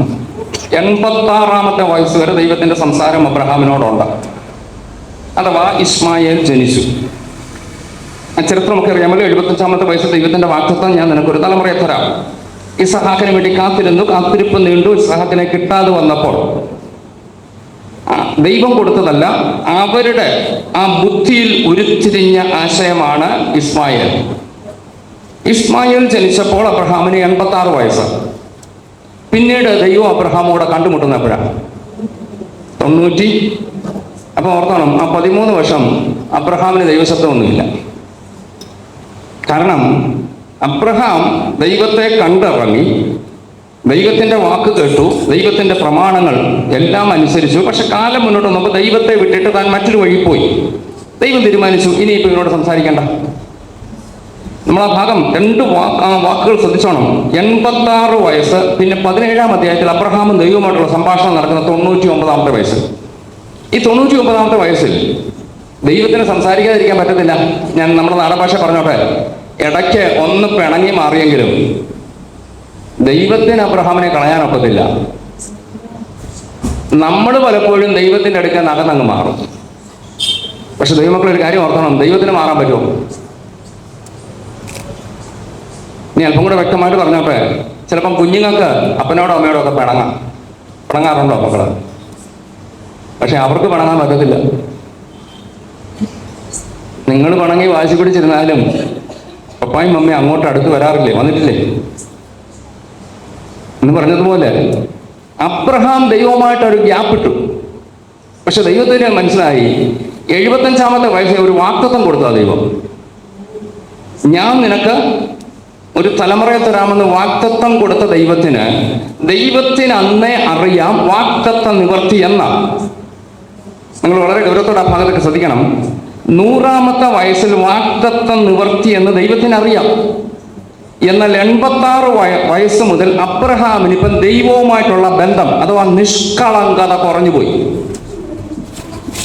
S1: 86-ാമത്തെ വയസ്സ് വരെ ദൈവത്തിന്റെ സംസാരം അബ്രഹാമിനോടുണ്ട്. അഥവാ ഇസ്മായേൽ ജനിച്ചു. ആ ചരിത്രം നമുക്ക് അറിയാമല്ലോ. 75-ാമത്തെ വയസ്സ് ദൈവത്തിന്റെ വാഗ്ദത്തം, ഞാൻ നിനക്കൊരു തലമുറയെ തരാം. ഇസഹാക്കിന് വേണ്ടി കാത്തിരിപ്പ് നീണ്ടു. ഇസഹാക്കിനെ കിട്ടാതെ വന്നപ്പോൾ ദൈവം കൊടുത്തതല്ല, അവരുടെ ആ ബുദ്ധിയിൽ ഉരുത്തിരിഞ്ഞ ആശയമാണ് ഇസ്മായേൽ. ഇസ്മായേൽ ജനിച്ചപ്പോൾ അബ്രഹാമിന് 86 വയസ്സ്. പിന്നീട് ദൈവം അബ്രഹാമോടെ കണ്ടുമുട്ടുന്ന എപ്പോഴാണ്? 90. അപ്പൊ ഓർത്തോണം, ആ 13 വർഷം അബ്രഹാമിന് ദൈവശബ്ദമൊന്നുമില്ല. കാരണം അബ്രഹാം ദൈവത്തെ കണ്ടിറങ്ങി, ദൈവത്തിന്റെ വാക്ക് കേട്ടു, ദൈവത്തിന്റെ പ്രമാണങ്ങൾ എല്ലാം അനുസരിച്ചു. പക്ഷെ കാലം മുന്നോട്ട് വന്നപ്പോൾ ദൈവത്തെ വിട്ടിട്ട് താൻ മറ്റൊരു വഴി പോയി. ദൈവം തീരുമാനിച്ചു, ഇനിയിപ്പോൾ ഇവരോട് സംസാരിക്കേണ്ട. നമ്മൾ ആ ഭാഗം രണ്ട് വാക്കുകൾ ശ്രദ്ധിച്ചോണം. 86 വയസ്സ്, പിന്നെ 17-ാം അധ്യായത്തിൽ അബ്രഹാമും ദൈവവുമായിട്ടുള്ള സംഭാഷണം നടക്കുന്ന 99-ാമത്തെ വയസ്സ്. ഈ 99-ാമത്തെ വയസ്സിൽ ദൈവത്തിന് സംസാരിക്കാതിരിക്കാൻ പറ്റത്തില്ല. ഞാൻ നമ്മുടെ നാടൻ ഭാഷ പറഞ്ഞോട്ടെ, ഇടയ്ക്ക് ഒന്ന് പിണങ്ങി മാറിയെങ്കിലും ദൈവത്തിന് അബ്രഹാമിനെ കളയാനൊക്കത്തില്ല. നമ്മൾ പലപ്പോഴും ദൈവത്തിന്റെ അടുക്കൽ നകന്നങ്ങ് മാറും. പക്ഷെ ദൈവമക്കളൊരു കാര്യം ഓർക്കണം, ദൈവത്തിന് മാറാൻ പറ്റുമോ? ഇനി അല്പം കൂടെ വ്യക്തമായിട്ട് പറഞ്ഞോട്ടെ, ചിലപ്പം കുഞ്ഞുങ്ങൾക്ക് അപ്പനോടോ അമ്മയോടോ ഒക്കെ പിണങ്ങാറുണ്ടോ മക്കള്? പക്ഷെ അവർക്ക് പിണങ്ങാൻ പറ്റത്തില്ല. നിങ്ങൾ പിണങ്ങി വാശി പിടിച്ചിരുന്നാലും പപ്പായും മമ്മയും അങ്ങോട്ട് അടുത്ത് വരാറില്ലേ? വന്നിട്ടില്ലേ? എന്ന് പറഞ്ഞതുപോലെ അബ്രഹാം ദൈവവുമായിട്ടൊരു ഗ്യാപ്പ് ഇട്ടു. പക്ഷെ ദൈവത്തിന് മനസ്സിലായി, 75-ാമത്തെ വയസ്സിൽ ഒരു വാഗ്ദത്തം കൊടുത്ത ദൈവം, ഞാൻ നിനക്ക് ഒരു തലമുറയെ തരാമെന്ന് വാഗ്ദത്തം കൊടുത്ത ദൈവത്തിന് അന്നേ അറിയാം വാഗ്ദത്ത നിവർത്തി എന്ന. നിങ്ങൾ വളരെ ഗൗരവത്തോടെ ആ ഭാഗത്തേക്ക് ശ്രദ്ധിക്കണം. 100-ാമത്തെ വയസ്സിൽ വാഗ്ദത്തം നിവർത്തി എന്ന് ദൈവത്തിന് അറിയാം. എന്നാൽ 86 വയസ്സ് മുതൽ അബ്രഹാമിന് ഇപ്പം ദൈവവുമായിട്ടുള്ള ബന്ധം അഥവാ നിഷ്കളങ്കത കുറഞ്ഞുപോയി.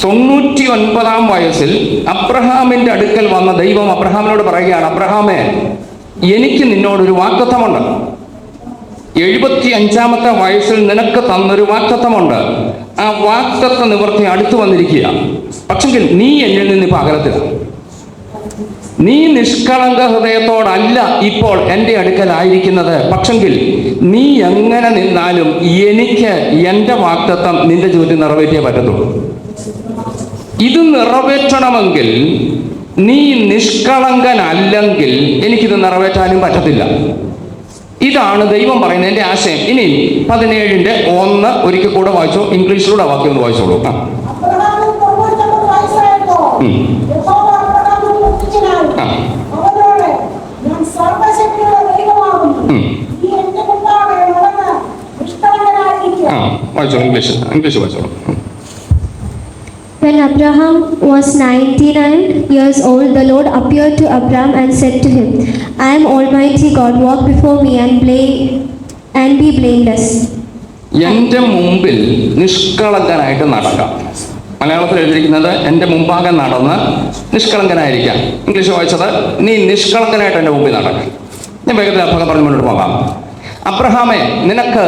S1: 99-ാം വയസ്സിൽ അബ്രഹാമിന്റെ അടുക്കൽ വന്ന ദൈവം അബ്രഹാമിനോട് പറയുകയാണ്, അബ്രഹാമേ, എനിക്ക് നിന്നോടൊരു വാഗ്ദത്തമുണ്ട്. 75-ാമത്തെ വയസ്സിൽ നിനക്ക് തന്നൊരു വാഗ്ദത്തമുണ്ട്. ആ വാഗ്ദത്ത നിവർത്തി അടുത്തു വന്നിരിക്കുക. പക്ഷെങ്കിൽ നീ എന്നിൽ നിന്ന് ഇപ്പൊ അകലത്തിലാണ്. നീ നിഷ്കളങ്ക ഹൃദയത്തോടല്ല ഇപ്പോൾ എൻ്റെ അടുക്കലായിരിക്കുന്നത്. പക്ഷെങ്കിൽ നീ എങ്ങനെ നിന്നാലും എനിക്ക് എൻ്റെ വാഗ്ദത്തം നിന്റെ ജീവിതത്തിൽ നിറവേറ്റിയേ പറ്റത്തുള്ളൂ. ഇത് നിറവേറ്റണമെങ്കിൽ നീ നിഷ്കളങ്കനല്ലെങ്കിൽ എനിക്കിത് നിറവേറ്റാനും പറ്റത്തില്ല. ഇതാണ് ദൈവം പറയുന്നത്, എൻ്റെ ആശയം. ഇനി 17-ന്റെ 1 ഒരിക്കൽ കൂടെ വായിച്ചോ, ഇംഗ്ലീഷിലൂടെ വാക്യം ഒന്ന് വായിച്ചോളൂ. വായിച്ചോ, ഇംഗ്ലീഷ് വായിച്ചോളൂ.
S2: Abraham was 99 years old, the Lord appeared to Abraham and said to him, I am Almighty God, walk before me and be blameless.
S1: എൻ്റെ മുമ്പിൽ നിഷ്കളങ്കനായിട്ട് നടക്കാം. മലയാളത്തിൽ എഴുതിയിരിക്കുന്നത് എൻ്റെ മുമ്പാകെ നടന്ന് നിഷ്കളങ്കനായിരിക്കാം. ഇംഗ്ലീഷ് വായിച്ചത് നീ നിഷ്കളങ്കനായിട്ട് എൻ്റെ മുമ്പിൽ നടക്കാം. ഞാൻ വേഗത്തിൽ ആ ഭാഗം പറഞ്ഞു മുന്നോട്ട് പോകാം. അബ്രഹാമേ, നിനക്ക്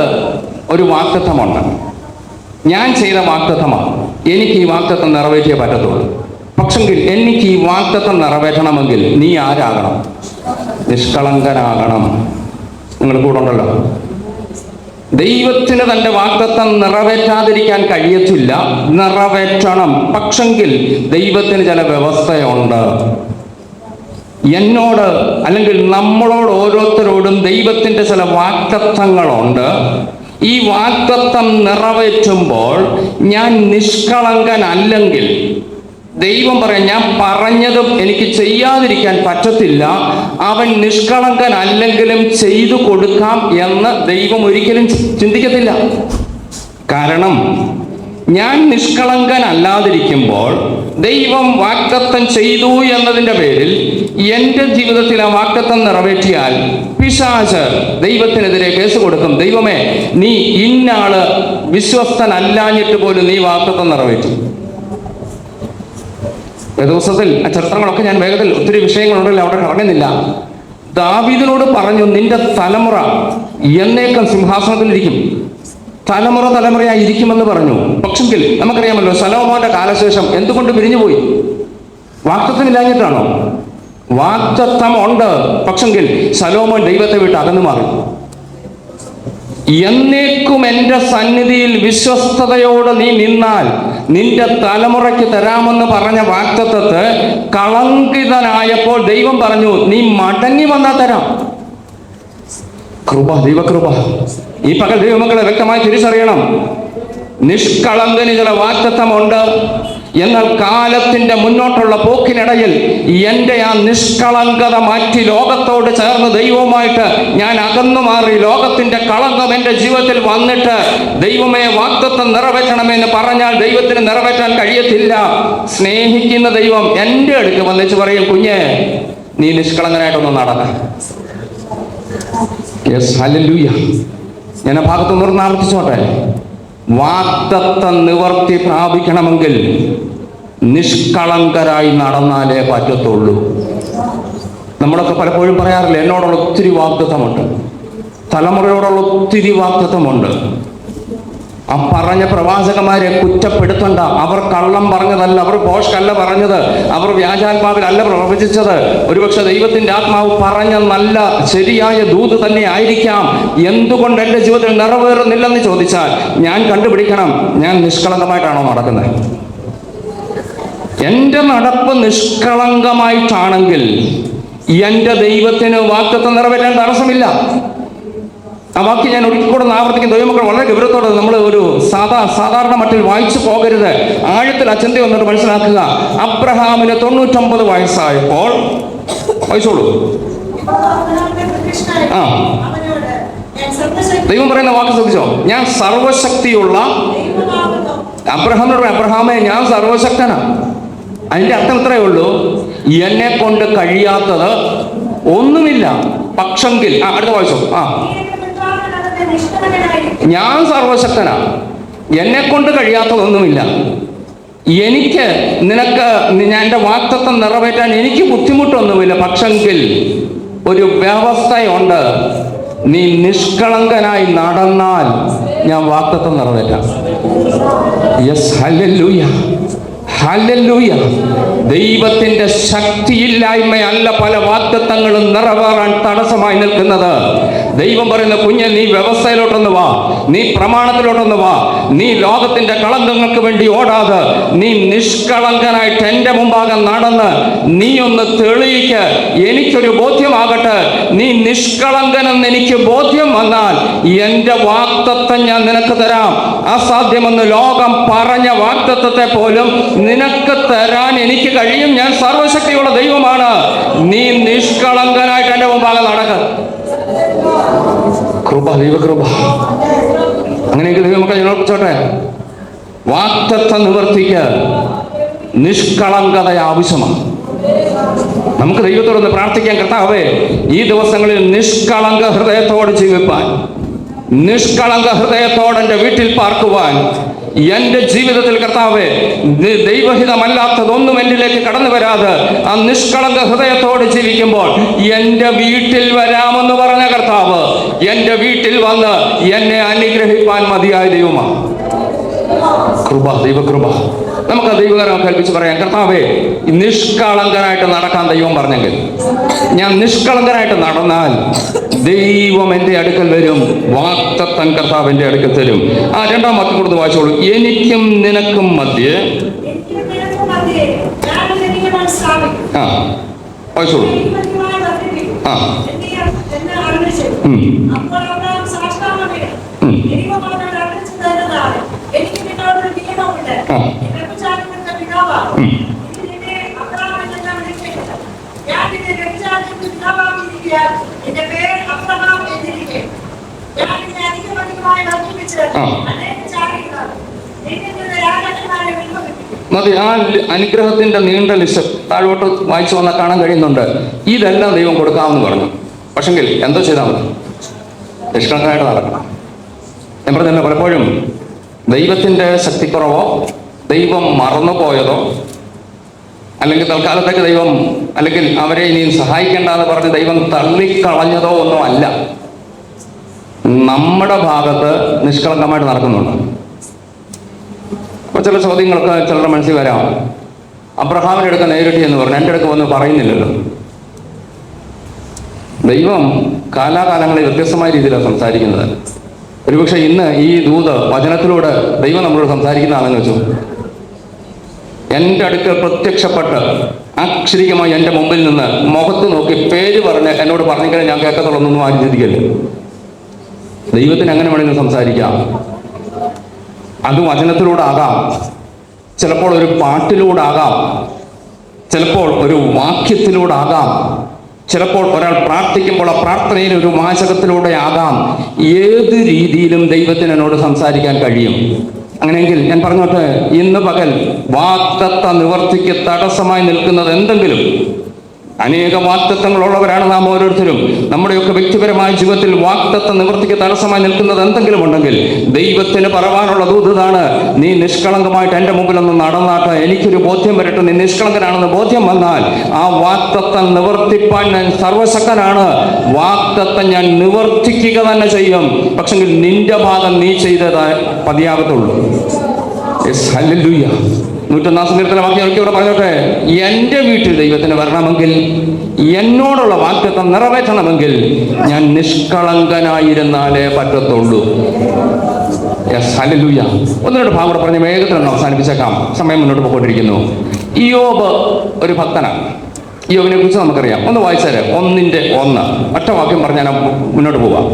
S1: ഒരു വാഗ്ദത്തമുണ്ട്. ഞാൻ ചെയ്ത വാഗ്ദത്തമാണ്. എനിക്ക് ഈ വാഗ്ദത്തം നിറവേറ്റിയേ പറ്റത്തുള്ളൂ. പക്ഷെങ്കിൽ എനിക്ക് ഈ വാഗ്ദത്തം നിറവേറ്റണമെങ്കിൽ നീ ആരാകണം? നിഷ്കളങ്കനാകണം. നിങ്ങൾ കൂടെ ഉണ്ടല്ലോ. ദൈവത്തിന് തൻ്റെ വാഗ്ദത്തം നിറവേറ്റാതിരിക്കാൻ കഴിയത്തില്ല, നിറവേറ്റണം. പക്ഷെങ്കിൽ ദൈവത്തിന് ചില വ്യവസ്ഥയുണ്ട്. എന്നോട് അല്ലെങ്കിൽ നമ്മളോട് ഓരോരുത്തരോടും ദൈവത്തിൻ്റെ ചില വാഗ്ദത്തങ്ങളുണ്ട്. ഈ വാഗ്ദത്തം നിറവേറ്റുമ്പോൾ ഞാൻ നിഷ്കളങ്കനല്ലെങ്കിൽ ദൈവം പറയാം, ഞാൻ പറഞ്ഞതും എനിക്ക് ചെയ്യാതിരിക്കാൻ പറ്റത്തില്ല. അവൻ നിഷ്കളങ്കനല്ലെങ്കിലും ചെയ്തു കൊടുക്കാം എന്ന് ദൈവം ഒരിക്കലും ചിന്തിക്കത്തില്ല. കാരണം ഞാൻ നിഷ്കളങ്കനല്ലാതിരിക്കുമ്പോൾ ദൈവം വാഗ്ദത്തം ചെയ്തു എന്നതിൻ്റെ പേരിൽ എൻ്റെ ജീവിതത്തിൽ ആ വാഗ്ദത്തം നിറവേറ്റിയാൽ പിശാച് ദൈവത്തിനെതിരെ കേസ് കൊടുക്കും. ദൈവമേ, നീ ഇന്നാള് വിശ്വസ്തനല്ലാഞ്ഞിട്ട് പോലും നീ വാഗ്ദത്തം നിറവേറ്റി. ദിവസത്തിൽ ആ ചരിത്രങ്ങളൊക്കെ ഞാൻ വേഗത്തിൽ, ഒത്തിരി വിഷയങ്ങളുണ്ടല്ലോ, അവിടെ കറങ്ങുന്നില്ല. ദാവീദിനോട് പറഞ്ഞു, നിന്റെ തലമുറ എന്നേക്കും സിംഹാസനത്തിലിരിക്കും, തലമുറയായി ഇരിക്കുമെന്ന് പറഞ്ഞു. പക്ഷെങ്കിൽ നമുക്കറിയാമല്ലോ, ശലോമോന്റെ കാലശേഷം എന്തുകൊണ്ട് പിരിഞ്ഞുപോയി? വാഗ്ദത്തമില്ലാഞ്ഞിട്ടാണോ? വാഗ്ദത്തം ഉണ്ട്, പക്ഷെങ്കിൽ ശലോമോൻ ദൈവത്തെ വിട്ട് അകന്നു മാറി. എന്നേക്കും എൻ്റെ സന്നിധിയിൽ വിശ്വസ്തയോടെ നീ നിന്നാൽ നിന്റെ തലമുറയ്ക്ക് തരാമെന്ന് പറഞ്ഞ വാഗ്ദത്തത്തെ കളങ്കിതനായപ്പോൾ ദൈവം പറഞ്ഞു, നീ മടങ്ങി വന്നാൽ തരാം. കൃപ, ദൈവകൃപ. ഈ പകൽ ദൈവമക്കളെ വ്യക്തമായി തിരിച്ചറിയണം. നിഷ്കളങ്കന് ചില വാഗ്ദത്തമുണ്ട്. എന്നാൽ കാലത്തിന്റെ മുന്നോട്ടുള്ള പോക്കിനിടയിൽ എൻ്റെ ആ നിഷ്കളങ്കത മാറ്റി ലോകത്തോട് ചേർന്ന് ദൈവവുമായിട്ട് ഞാൻ അകന്നു മാറി, ലോകത്തിന്റെ കളങ്കം എൻ്റെ ജീവിതത്തിൽ വന്നിട്ട് ദൈവമേ വാഗ്ദത്തം നിറവേറ്റണമെന്ന് പറഞ്ഞാൽ ദൈവത്തിന് നിറവേറ്റാൻ കഴിയത്തില്ല. സ്നേഹിക്കുന്ന ദൈവം എൻ്റെ അടുക്ക് വന്നിച്ച് പറയും, കുഞ്ഞെ, നീ നിഷ്കളങ്കനായിട്ടൊന്ന് നടക്കാം. Yes, hallelujah. ഞാൻ ആ ഭാഗത്ത് നിർന്ന് ആവർത്തിച്ചോട്ടെ. വാഗ്ദത്തം നിവർത്തി പ്രാപിക്കണമെങ്കിൽ നിഷ്കളങ്കരായി നടന്നാലേ പറ്റത്തുള്ളൂ. നമ്മളൊക്കെ പലപ്പോഴും പറയാറില്ല, എന്നോടുള്ള ഒത്തിരി വാഗ്ദത്തമുണ്ട്, തലമുറയോടുള്ള ഒത്തിരി വാഗ്ദത്തമുണ്ട്. ആ പറഞ്ഞ പ്രവാചകന്മാരെ കുറ്റപ്പെടുത്തണ്ട. അവർ കള്ളം പറഞ്ഞതല്ല, അവർ ഭോഷ്കല്ല പറഞ്ഞത്, അവർ വ്യാജാത്മാവിലല്ല പ്രവചിച്ചത്. ഒരുപക്ഷെ ദൈവത്തിന്റെ ആത്മാവ് പറഞ്ഞ നല്ല ശരിയായ ദൂത് തന്നെ ആയിരിക്കാം. എന്തുകൊണ്ട് എൻ്റെ ജീവിതത്തിൽ നിറവേറുന്നില്ലെന്ന് ചോദിച്ചാൽ ഞാൻ കണ്ടുപിടിക്കണം, ഞാൻ നിഷ്കളങ്കമായിട്ടാണോ നടക്കുന്നത്? എൻ്റെ നടപ്പ് നിഷ്കളങ്കമായിട്ടാണെങ്കിൽ എൻ്റെ ദൈവത്തിന് വാഗ്ദത്തം നിറവേറ്റാൻ തടസ്സമില്ല. ആ വാക്യം ഞാൻ ഒരിക്കൽ കൂടെ ആവർത്തിക്കും. ദൈവമക്കൾ വളരെ ഗൗരവത്തോടെ നമ്മൾ ഒരു സാധാരണ മട്ടിൽ വായിച്ചു പോകരുത്. ആഴത്തിൽ ആ ചിന്ത വന്നിട്ട് മനസ്സിലാക്കുക. അബ്രഹാമിന് 99 വയസ്സായപ്പോൾ, വായിച്ചോളൂ. ആ, ദൈവം പറയുന്ന വാക്ക് ശ്രദ്ധിച്ചോ. ഞാൻ സർവശക്തിയുള്ള അബ്രഹാമിനോട്, അബ്രഹാമേ, ഞാൻ സർവശക്തനാണ്. അതിന്റെ അർത്ഥം ഇത്രയേ ഉള്ളൂ, എന്നെ കൊണ്ട് കഴിയാത്തത് ഒന്നുമില്ല. പക്ഷെങ്കിൽ അടുത്ത വായിച്ചോ. ഞാൻ സർവശക്തനാണ്, എന്നെ കൊണ്ട് കഴിയാത്തതൊന്നുമില്ല. എനിക്ക് നിനക്ക് എൻ്റെ വാഗ്ദത്തം നിറവേറ്റാൻ എനിക്ക് ബുദ്ധിമുട്ടൊന്നുമില്ല. പക്ഷെങ്കിൽ ഒരു വ്യവസ്ഥയുണ്ട്, നീ നിഷ്കളങ്കനായി നടന്നാൽ ഞാൻ വാഗ്ദത്തം നിറവേറ്റാം. Yes, hallelujah, hallelujah. ദൈവത്തിന്റെ ശക്തിയില്ലായ്മയല്ല പല വാഗ്ദത്തങ്ങളും നിറവേറാൻ തടസ്സമായി നിൽക്കുന്നത്. ദൈവം പറയുന്ന, കുഞ്ഞെ, നീ വ്യവസ്ഥയിലോട്ടൊന്ന് വാ, നീ പ്രമാണത്തിലോട്ടൊന്ന് വാ. നീ ലോകത്തിന്റെ കളങ്കങ്ങൾക്ക് വേണ്ടി ഓടാതെ നീ നിഷ്കളങ്കനായിട്ട് എൻ്റെ മുമ്പാകെ നടന്ന് നീ ഒന്ന് തെളിയിക്ക്. എനിക്കൊരു ബോധ്യമാകട്ടെ, നീ നിഷ്കളങ്കനെന്ന് എനിക്ക് ബോധ്യം വന്നാൽ എൻ്റെ വാഗ്ദത്തം ഞാൻ നിനക്ക് തരാം. അസാധ്യമെന്ന് ലോകം പറഞ്ഞ വാഗ്ദത്തത്തെ പോലും നിനക്ക് തരാൻ എനിക്ക് കഴിയും. ഞാൻ സർവശക്തിയുള്ള ദൈവമാണ്. നീ നിഷ്കളങ്കനായിട്ട് എൻ്റെ മുമ്പാകെ നടക്ക. കൃപ, ദൈവകൃപ. അങ്ങനെയെങ്കിൽ ദൈവമക്കളെ ഞാൻ ഓർപ്പിച്ചോട്ടെ, വാഗ്ദത്തം നിവർത്തിക്ക്. നിഷ്കളങ്കത ആവശ്യമാണ്. നമുക്ക് ദൈവത്തോടൊന്ന് പ്രാർത്ഥിക്കാൻ, കർത്താവേ ഈ ദിവസങ്ങളിൽ നിഷ്കളങ്ക ഹൃദയത്തോട് ജീവിപ്പാൻ, നിഷ്കളങ്ക ഹൃദയത്തോടെ എൻ്റെ വീട്ടിൽ പാർക്കുവാൻ, എൻ്റെ ജീവിതത്തിൽ കർത്താവേ ദൈവഹിതമല്ലാത്തതൊന്നും എന്നിലേക്ക് കടന്നു വരാതെ ആ നിഷ്കളങ്ക ഹൃദയത്തോട് ജീവിക്കുമ്പോൾ എൻ്റെ വീട്ടിൽ വരാമെന്ന് പറഞ്ഞ കർത്താവ് എൻ്റെ വീട്ടിൽ വന്ന് എന്നെ അനുഗ്രഹിപ്പാൻ മതിയായ ദൈവമാണ്. കൃപ, ദൈവകൃപ. നമുക്ക് ദൈവകരം കൽപ്പിച്ച് പറയാം, കർത്താവേ നിഷ്കളങ്കനായിട്ട് നടക്കാൻ ദൈവം പറഞ്ഞെങ്കിൽ, ഞാൻ നിഷ്കളങ്കനായിട്ട് നടന്നാൽ ദൈവം എൻ്റെ അടുക്കൽ വരും, വാഗ്ദത്തം കർത്താവ് എൻ്റെ അടുക്കൽ തരും. ആ രണ്ടാം വാക്യം കൊടുത്ത് വായിച്ചോളൂ. എനിക്കും നിനക്കും മധ്യേ. ആ വായിച്ചോളൂ. ആ മതി. ആ അനുഗ്രഹത്തിന്റെ നീണ്ട ലിസ്റ്റ് താഴോട്ട് വായിച്ചു വന്നാൽ കാണാൻ കഴിയുന്നുണ്ട്. ഇതെല്ലാം ദൈവം കൊടുക്കാമെന്ന് പറഞ്ഞു. പക്ഷെങ്കിൽ എന്തോ ചെയ്താൽ മതി? നിഷ്കളങ്കമായിട്ട് നടക്കണം. ഞാൻ പറഞ്ഞല്ലോ, പലപ്പോഴും ദൈവത്തിൻ്റെ ശക്തിക്കുറവോ ദൈവം മറന്നുപോയതോ അല്ലെങ്കിൽ തൽക്കാലത്തേക്ക് ദൈവം അല്ലെങ്കിൽ അവരെ ഇനിയും സഹായിക്കേണ്ടെന്ന് പറഞ്ഞ് ദൈവം തള്ളിക്കളഞ്ഞതോ ഒന്നും അല്ല. നമ്മുടെ ഭാഗത്ത് നിഷ്കളങ്കമായിട്ട് നടക്കുന്നുണ്ട്. അപ്പോൾ ചില ചോദ്യങ്ങളൊക്കെ ചിലരുടെ മനസ്സിൽ വരാം. അബ്രഹാമിൻ്റെ അടുക്ക നേരിട്ട് എന്ന് പറഞ്ഞു, എൻ്റെ അടുക്ക വന്ന് പറയുന്നില്ലല്ലോ. ദൈവം കാലാകാലങ്ങളിൽ വ്യത്യസ്തമായ രീതിയിലാണ് സംസാരിക്കുന്നത്. ഒരുപക്ഷെ ഇന്ന് ഈ ദൂത് വചനത്തിലൂടെ ദൈവം നമ്മളോട് സംസാരിക്കുന്നതാണെന്ന് വെച്ചു. എൻ്റെ അടുക്കൽ പ്രത്യക്ഷപ്പെട്ട് അക്ഷരികമായി എൻ്റെ മുമ്പിൽ നിന്ന് മുഖത്ത് നോക്കി പേര് പറഞ്ഞ് എന്നോട് പറഞ്ഞെങ്കിലും ഞാൻ കേൾക്കത്തുള്ളൊന്നും ആരും ചിന്തിക്കല്ലേ. ദൈവത്തിന് അങ്ങനെ വേണമെങ്കിലും സംസാരിക്കാം. അത് വചനത്തിലൂടാകാം, ചിലപ്പോൾ ഒരു പാട്ടിലൂടാകാം, ചിലപ്പോൾ ഒരു വാക്യത്തിലൂടാകാം, ചിലപ്പോൾ ഒരാൾ പ്രാർത്ഥിക്കുമ്പോൾ ആ പ്രാർത്ഥനയിൽ ഒരു വാചകത്തിലൂടെ ആകാം. ഏത് രീതിയിലും ദൈവത്തിന് എന്നോട് സംസാരിക്കാൻ കഴിയും. അങ്ങനെയെങ്കിൽ ഞാൻ പറഞ്ഞോട്ടെ, ഇന്ന് പകൽ വാഗ്ദത്ത നിവർത്തിക്ക് തടസ്സമായി നിൽക്കുന്നത് എന്തെങ്കിലും, അനേക വാഗ്ദത്തങ്ങളുള്ളവരാണ് നാം ഓരോരുത്തരും. നമ്മുടെയൊക്കെ വ്യക്തിപരമായ ജീവിതത്തിൽ വാഗ്ദത്ത നിവർത്തിക്ക് തടസ്സമായി നിൽക്കുന്നത് എന്തെങ്കിലും ഉണ്ടെങ്കിൽ ദൈവത്തിന് പറവാനുള്ള ദൂതാണ്, നീ നിഷ്കളങ്കമായിട്ട് എൻ്റെ മുമ്പിലൊന്ന് നടന്നാട്ട് എനിക്കൊരു ബോധ്യം വരട്ടെ. നീ നിഷ്കളങ്കനാണെന്ന് ബോധ്യം വന്നാൽ ആ വാഗ്ദത്തം നിവർത്തിപ്പാൻ ഞാൻ സർവശക്തനാണ്. വാഗ്ദത്തം ഞാൻ നിവർത്തിക്കുക തന്നെ ചെയ്യും. പക്ഷെങ്കിൽ നിന്റെ ഭാഗം നീ ചെയ്തത് മതിയാകത്തുള്ളൂ. ഹല്ലേലൂയ. 101 സങ്കീർത്തന വാക്യം ഇവിടെ പറഞ്ഞോട്ടെ, എൻ്റെ വീട്ടിൽ ദൈവത്തിന് വരണമെങ്കിൽ, എന്നോടുള്ള വാഗ്ദത്തം നിറവേറ്റണമെങ്കിൽ ഞാൻ നിഷ്കളങ്കനായിരുന്നാലേ പറ്റത്തുള്ളൂ. ഹല്ലേലൂയ. ഒന്നിനോട് ഭാഗം കൂടെ പറഞ്ഞ് വേഗത്തിലൊന്ന് അവസാനിപ്പിച്ചേക്കാം, സമയം മുന്നോട്ട് പോയിക്കൊണ്ടിരിക്കുന്നു. ഇയ്യോബ് ഒരു ഭക്തനാണ്. ഇയ്യോബിനെ കുറിച്ച് നമുക്കറിയാം. ഒന്ന് വായിച്ചാല് 1:1 ഒറ്റ വാക്യം പറഞ്ഞാൽ മുന്നോട്ട് പോവാം.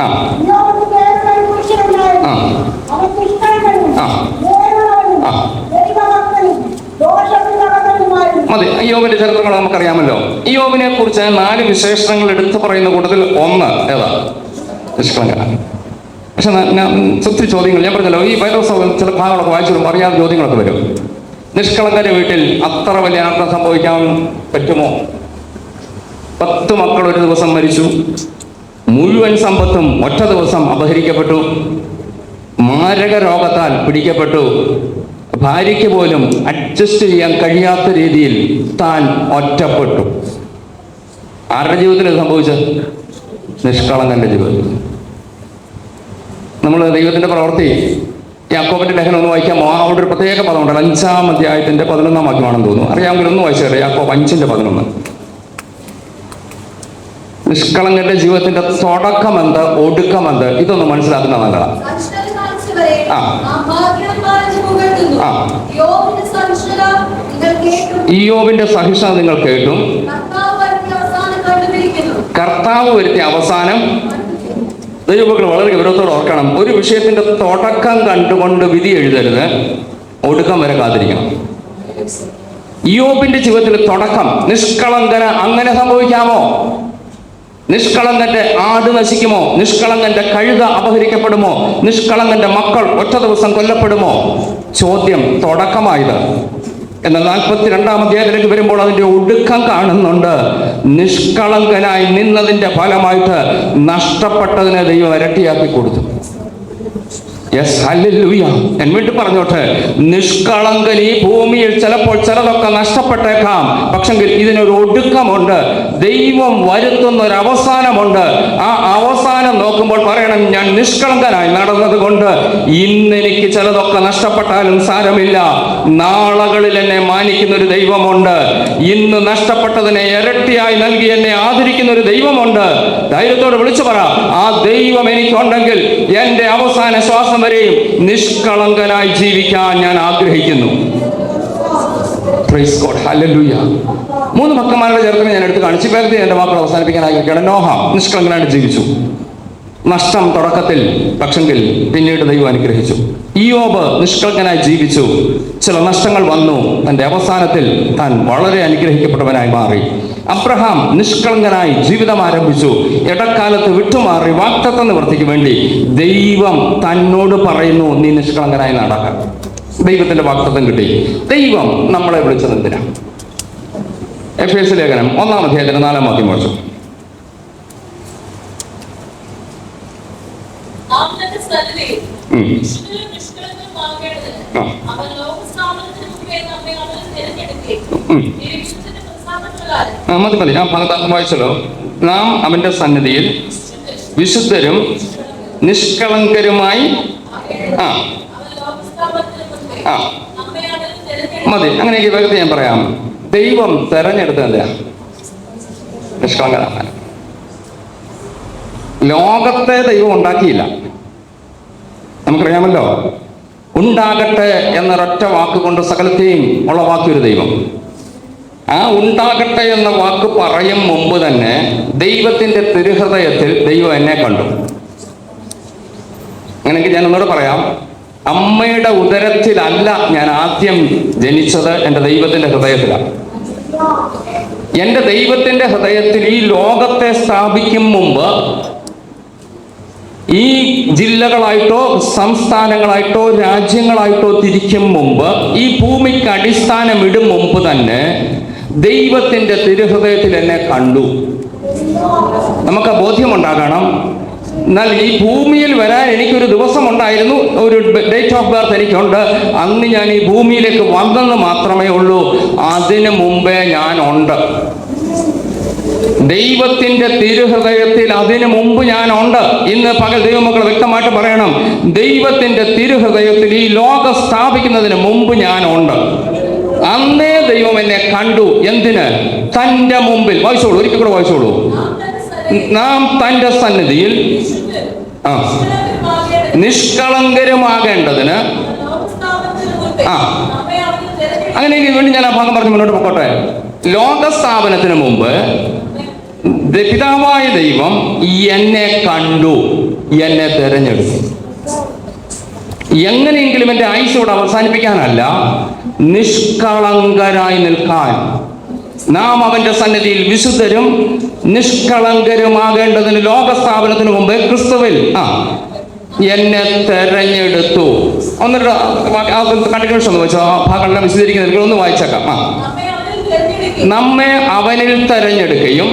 S1: ആ മതി. ഇയ്യോബിന്റെ ചരിത്രങ്ങൾ നമുക്കറിയാമല്ലോ. ഇയ്യോബിനെ കുറിച്ച് 4 വിശേഷണങ്ങൾ എടുത്തു പറയുന്ന കൂട്ടത്തിൽ ഒന്ന് ഏതാ? നിഷ്കളങ്കന. പക്ഷെ ഒത്തിരി ചോദ്യങ്ങൾ ഞാൻ പറഞ്ഞല്ലോ, ഈ ബൈബിൾ ചില ഭാഗങ്ങളൊക്കെ വായിച്ചു വരുമ്പോൾ അറിയാതെ ചോദ്യങ്ങളൊക്കെ വരും. നിഷ്കളങ്കന്റെ വീട്ടിൽ അത്ര വലിയ അനർത്ഥം സംഭവിക്കാൻ പറ്റുമോ? 10 മക്കൾ ഒരു ദിവസം മരിച്ചു. മുഴുവൻ സമ്പത്തും ഒറ്റ ദിവസം അപഹരിക്കപ്പെട്ടു. മാരക രോഗത്താൽ പിടിക്കപ്പെട്ടു. ഭാര്യയ്ക്ക് പോലും അഡ്ജസ്റ്റ് ചെയ്യാൻ കഴിയാത്ത രീതിയിൽ താൻ ഒറ്റപ്പെട്ടു. ആരുടെ ജീവിതത്തിൽ ഇത് സംഭവിച്ചത്? നിഷ്കളങ്കന്റെ ജീവിതത്തിൽ. നമ്മൾ ദൈവത്തിന്റെ പ്രവൃത്തി യാക്കോബിന്റെ ലേഖനം ഒന്ന് വായിക്കാമോ? അവിടെ ഒരു പ്രത്യേക പദമുണ്ട്. 5-ാം അധ്യായത്തിന്റെ 11-ാം വാക്യമാണെന്ന് തോന്നുന്നു. അറിയാമെങ്കിൽ ഒന്ന് വായിച്ചേരെ. യാക്കോബ് 5:11. നിഷ്കളങ്കന്റെ ജീവിതത്തിന്റെ തുടക്കമെന്ത്, ഒടുക്കമെന്ത്, ഇതൊന്ന് മനസ്സിലാക്കുന്ന നല്ലതാണ്. ഇയ്യോബിന്റെ സഹിഷ്ണുത നിങ്ങൾ കേട്ടും കർത്താവ് വരുത്തിയ അവസാനം. ദൈവമക്കൾ വളരെ ഗൗരവത്തോടെ ഓർക്കണം, ഒരു വിഷയത്തിന്റെ തുടക്കം കണ്ടുകൊണ്ട് വിധി എഴുതരുത്, ഒടുക്കം വരെ കാത്തിരിക്കണം. ഇയ്യോബിന്റെ ജീവിതത്തിൽ തുടക്കം നിഷ്കളങ്കന അങ്ങനെ സംഭവിക്കാമോ? നിഷ്കളങ്കന്റെ ആട് നശിക്കുമോ? നിഷ്കളങ്കന്റെ കഴുത അപഹരിക്കപ്പെടുമോ? നിഷ്കളങ്കന്റെ മക്കൾ ഒറ്റ ദിവസം കൊല്ലപ്പെടുമോ? ചോദ്യം തുടക്കമായത്. എന്നാൽ 42-ാം അധ്യായത്തിലേക്ക് വരുമ്പോൾ അതിന്റെ ഒടുക്കം കാണുന്നുണ്ട്. നിഷ്കളങ്കനായി നിന്നതിന്റെ ഫലമായിട്ട് നഷ്ടപ്പെട്ടതിനെ ദൈവം ഇരട്ടിയാക്കി കൊടുത്തു. Yes, hallelujah. ഞാൻ വീണ്ടും പറഞ്ഞോട്ടെ, നിഷ്കളങ്കൻ ഈ ഭൂമിയിൽ ചിലപ്പോൾ ചിലതൊക്കെ നഷ്ടപ്പെട്ടേക്കാം, പക്ഷെങ്കിൽ ഇതിനൊരു ഒടുക്കമുണ്ട്. ദൈവം വരുത്തുന്ന ഒരു അവസാനമുണ്ട്. ആ അവസാനം നോക്കുമ്പോൾ പറയണം, ഞാൻ നിഷ്കളങ്കനായി നടന്നത് കൊണ്ട് ഇന്ന് എനിക്ക് ചിലതൊക്കെ നഷ്ടപ്പെട്ടാലും സാരമില്ല, നാളുകളിൽ എന്നെ മാനിക്കുന്ന ഒരു ദൈവമുണ്ട്. ഇന്ന് നഷ്ടപ്പെട്ടതിനെ ഇരട്ടിയായി നൽകി എന്നെ ആദരിക്കുന്ന ഒരു ദൈവമുണ്ട്. ധൈര്യത്തോടെ വിളിച്ചു പറ, ആ ദൈവം എനിക്കുണ്ടെങ്കിൽ എൻ്റെ അവസാന ശ്വാസം വരെയും നിഷ്കളങ്കനായി ജീവിക്കാൻ ഞാൻ ആഗ്രഹിക്കുന്നു. Praise God, hallelujah. 3 ഭക്തന്മാരുടെ ചേർത്ത് ഞാൻ എടുത്ത് കാണിച്ചു. പേരത്തെ എൻ്റെ വാക്കുകൾ അവസാനിപ്പിക്കാൻ ആഗ്രഹിക്കുകയാണ്. നോഹ നിഷ്കളങ്കനായിട്ട് ജീവിച്ചു. നഷ്ടം തുടക്കത്തിൽ, പക്ഷെങ്കിൽ പിന്നീട് ദൈവം അനുഗ്രഹിച്ചു. ഇയ്യോബ് നിഷ്കളങ്കനായി ജീവിച്ചു. ചില നഷ്ടങ്ങൾ വന്നു, തൻ്റെ അവസാനത്തിൽ താൻ വളരെ അനുഗ്രഹിക്കപ്പെട്ടവനായി മാറി. അബ്രഹാം നിഷ്കളങ്കനായി ജീവിതം ആരംഭിച്ചു. ഇടക്കാലത്ത് വിട്ടുമാറി വാഗ്ദത്ത നിവൃത്തിക്ക് വേണ്ടി ദൈവം തന്നോട് പറയുന്നു, നീ നിഷ്കളങ്കനായി നടക്കാം. ദൈവത്തിന്റെ വാഗ്ദത്തം കിട്ടി. ദൈവം നമ്മളെ വിളിച്ചത് എന്തിനാ? എഫേസ്യ ലേഖനം 1-ാം അധ്യായത്തിന് 4-ാം വാക്യം വായിച്ചു. മതി ആ ഭാഗത്ത് വായിച്ചല്ലോ. നാം അവന്റെ സന്നിധിയിൽ വിശുദ്ധരും നിഷ്കളങ്കരുമായി മതി. അങ്ങനെ ഈ വേഗത്തിൽ ഞാൻ പറയാം. ദൈവം തെരഞ്ഞെടുത്തത് നിഷ്കളങ്കരാണ്. ലോകത്തെ ദൈവം ഉണ്ടാക്കിയില്ല, നമുക്കറിയാമല്ലോ. ഉണ്ടാകട്ടെ എന്നൊരൊറ്റ വാക്കുകൊണ്ട് സകലത്തെയും ഉളവാക്കിയൊരു ദൈവം. ആ ഉണ്ടാകട്ടെ എന്ന വാക്ക് പറയും മുമ്പ് തന്നെ ദൈവത്തിന്റെ തിരുഹൃദയത്തിൽ ദൈവം എന്നെ കണ്ടു. അങ്ങനെയെങ്കിൽ ഞാൻ ഒന്നുകൂടെ പറയാം. അമ്മയുടെ ഉദരത്തിലല്ല ഞാൻ ആദ്യം ജനിച്ചത്, എൻ്റെ ദൈവത്തിന്റെ ഹൃദയത്തിലാണ്. എൻ്റെ ദൈവത്തിന്റെ ഹൃദയത്തിൽ ഈ ലോകത്തെ സ്ഥാപിക്കും മുമ്പ്, ഈ ജില്ലകളായിട്ടോ സംസ്ഥാനങ്ങളായിട്ടോ രാജ്യങ്ങളായിട്ടോ തിരിക്കും മുമ്പ്, ഈ ഭൂമിക്ക് അടിസ്ഥാനം ഇടും മുമ്പ് തന്നെ ദൈവത്തിന്റെ തിരുഹൃദയത്തിൽ എന്നെ കണ്ടു. നമുക്ക് ബോധ്യമുണ്ടാകണം. എന്നാൽ ഈ ഭൂമിയിൽ വരാൻ എനിക്കൊരു ദിവസം ഉണ്ടായിരുന്നു, ഒരു ഡേറ്റ് ഓഫ് ബർത്ത് എനിക്കുണ്ട്. അന്ന് ഞാൻ ഈ ഭൂമിയിലേക്ക് വന്നെന്ന് മാത്രമേ ഉള്ളൂ. അതിനു മുമ്പേ ഞാൻ ഉണ്ട്. ദൈവത്തിന്റെ തിരുഹൃദയത്തിൽ അതിനു മുമ്പ് ഞാനുണ്ട്. ഇന്ന് പകൽ ദൈവമക്കൾ വ്യക്തമായിട്ട് പറയണം, ദൈവത്തിന്റെ തിരുഹൃദയത്തിൽ ഈ ലോകം സ്ഥാപിക്കുന്നതിന് മുമ്പ് ഞാനുണ്ട്. അന്നേ ദൈവം എന്നെ കണ്ടു. എന്തിന്? തന്റെ മുമ്പിൽ. വായിച്ചോളൂ, ഒരിക്കൽ കൂടെ വായിച്ചോളൂ. നാം തന്റെ സന്നിധിയിൽ നിഷ്കളങ്കരുമാകേണ്ടതിന്. അങ്ങനെയെങ്കിൽ വേണ്ടി ഞാൻ ആ ഭാഗം പറഞ്ഞ് മുന്നോട്ട് പോകട്ടെ. ലോകസ്ഥാപനത്തിന് മുമ്പ് പിതാവായ ദൈവം എന്നെ കണ്ടു, എന്നെ തെരഞ്ഞെടുത്തു. എങ്ങനെയെങ്കിലും എൻ്റെ ആയുസ് ഇവിടെ അവസാനിപ്പിക്കാനല്ല, നിഷ്കളങ്കരായി നിൽക്കാൻ. നാം അവന്റെ സന്നിധിയിൽ വിശുദ്ധരും നിഷ്കളങ്കരുമാകേണ്ടതിന് ലോകസ്ഥാപനത്തിന് മുമ്പ് ക്രിസ്തുവിൽ എന്നെ തെരഞ്ഞെടുത്തു. ഒന്നൊരു കണ്ടിന്യൂഷൻ ഒന്ന് വെച്ചോ. ആ ഭാഗങ്ങളെല്ലാം വിശദീകരിക്കുന്നത് ഒന്ന് വായിച്ചേക്കാം. നമ്മെ അവനിൽ തെരഞ്ഞെടുക്കുകയും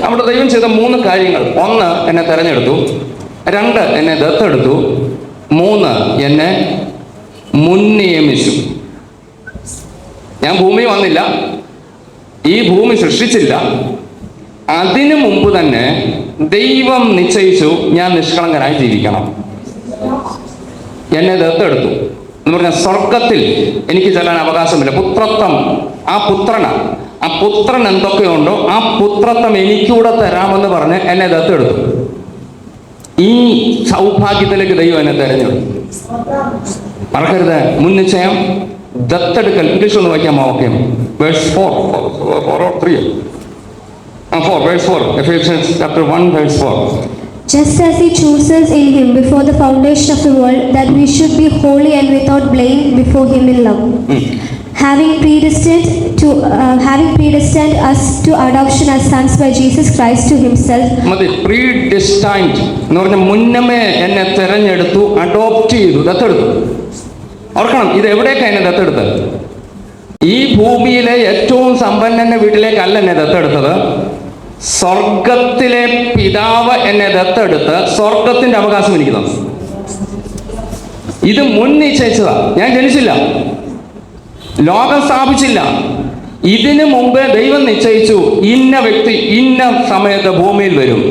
S1: അവിടെ ദൈവം ചെയ്ത 3 കാര്യങ്ങൾ. 1, എന്നെ തെരഞ്ഞെടുത്തു. 2, എന്നെ ദത്തെടുത്തു. 3, എന്നെ മുൻനിയമിച്ചു. ഞാൻ ഭൂമി വന്നില്ല, ഈ ഭൂമി സൃഷ്ടിച്ചില്ല. അതിനു മുമ്പ് തന്നെ ദൈവം നിശ്ചയിച്ചു ഞാൻ നിഷ്കളങ്കനായി ജീവിക്കണം. എന്നെ ദത്തെടുത്തു എന്ന് പറഞ്ഞാൽ സ്വർഗത്തിൽ എനിക്ക് ചെല്ലാൻ അവകാശമില്ല. പുത്രത്വം ആ പുത്രനാണ്. ആ പുത്രൻ എന്തൊക്കെയുണ്ടോ ആ പുത്രത്വം എനിക്കൂടെ തരാമെന്ന് പറഞ്ഞ് എന്നെ ദത്തെടുത്തു. ഈ സൗഭാഗ്യത്തിലേക്ക് ദൈവം എന്നെ തെരഞ്ഞെടുത്തു. മറക്കരുത്, മുൻനിശ്ചയം, ദത്തെടുക്കൽ. ഇംഗ്ലീഷ് ഒന്ന് വായിക്കാമോ? Okay, verse 4 or 3. 4, verse 4. Ephesians chapter 1, verse 4.
S2: Just as he chooses in him before the foundation of the world that we should be holy and without blame before him in love. Having predestined us to adoption as sons by Jesus Christ to himself.
S1: മതി. Predestined എന്ന് പറഞ്ഞ മുന്നമേ എന്നെ തെരഞ്ഞെടുത്തു, adopt ചെയ്തു, ദത്തെടുത്തു. ഓർക്കണം, ഇത് എവിടേക്കാണ് എന്നെ ദത്തെടുത്തത്? ഈ ഭൂമിയിലെ ഏറ്റവും സമ്പന്നന്റെ വീട്ടിലേക്കല്ല എന്നെ ദത്തെടുത്തത്. സ്വർഗത്തിലെ പിതാവ് എന്നെ ദത്തെടുത്ത് സ്വർഗത്തിന്റെ അവകാശം എനിക്ക് തന്നു. ഇത് മുൻ നിശ്ചയിച്ചതാ. ഞാൻ ജനിച്ചില്ല, ലോകം സ്ഥാപിച്ചില്ല. ഇതിനു മുമ്പേ ദൈവം നിശ്ചയിച്ചു, ഇന്ന വ്യക്തി ഇന്ന സമയത്ത് ഭൂമിയിൽ വരും,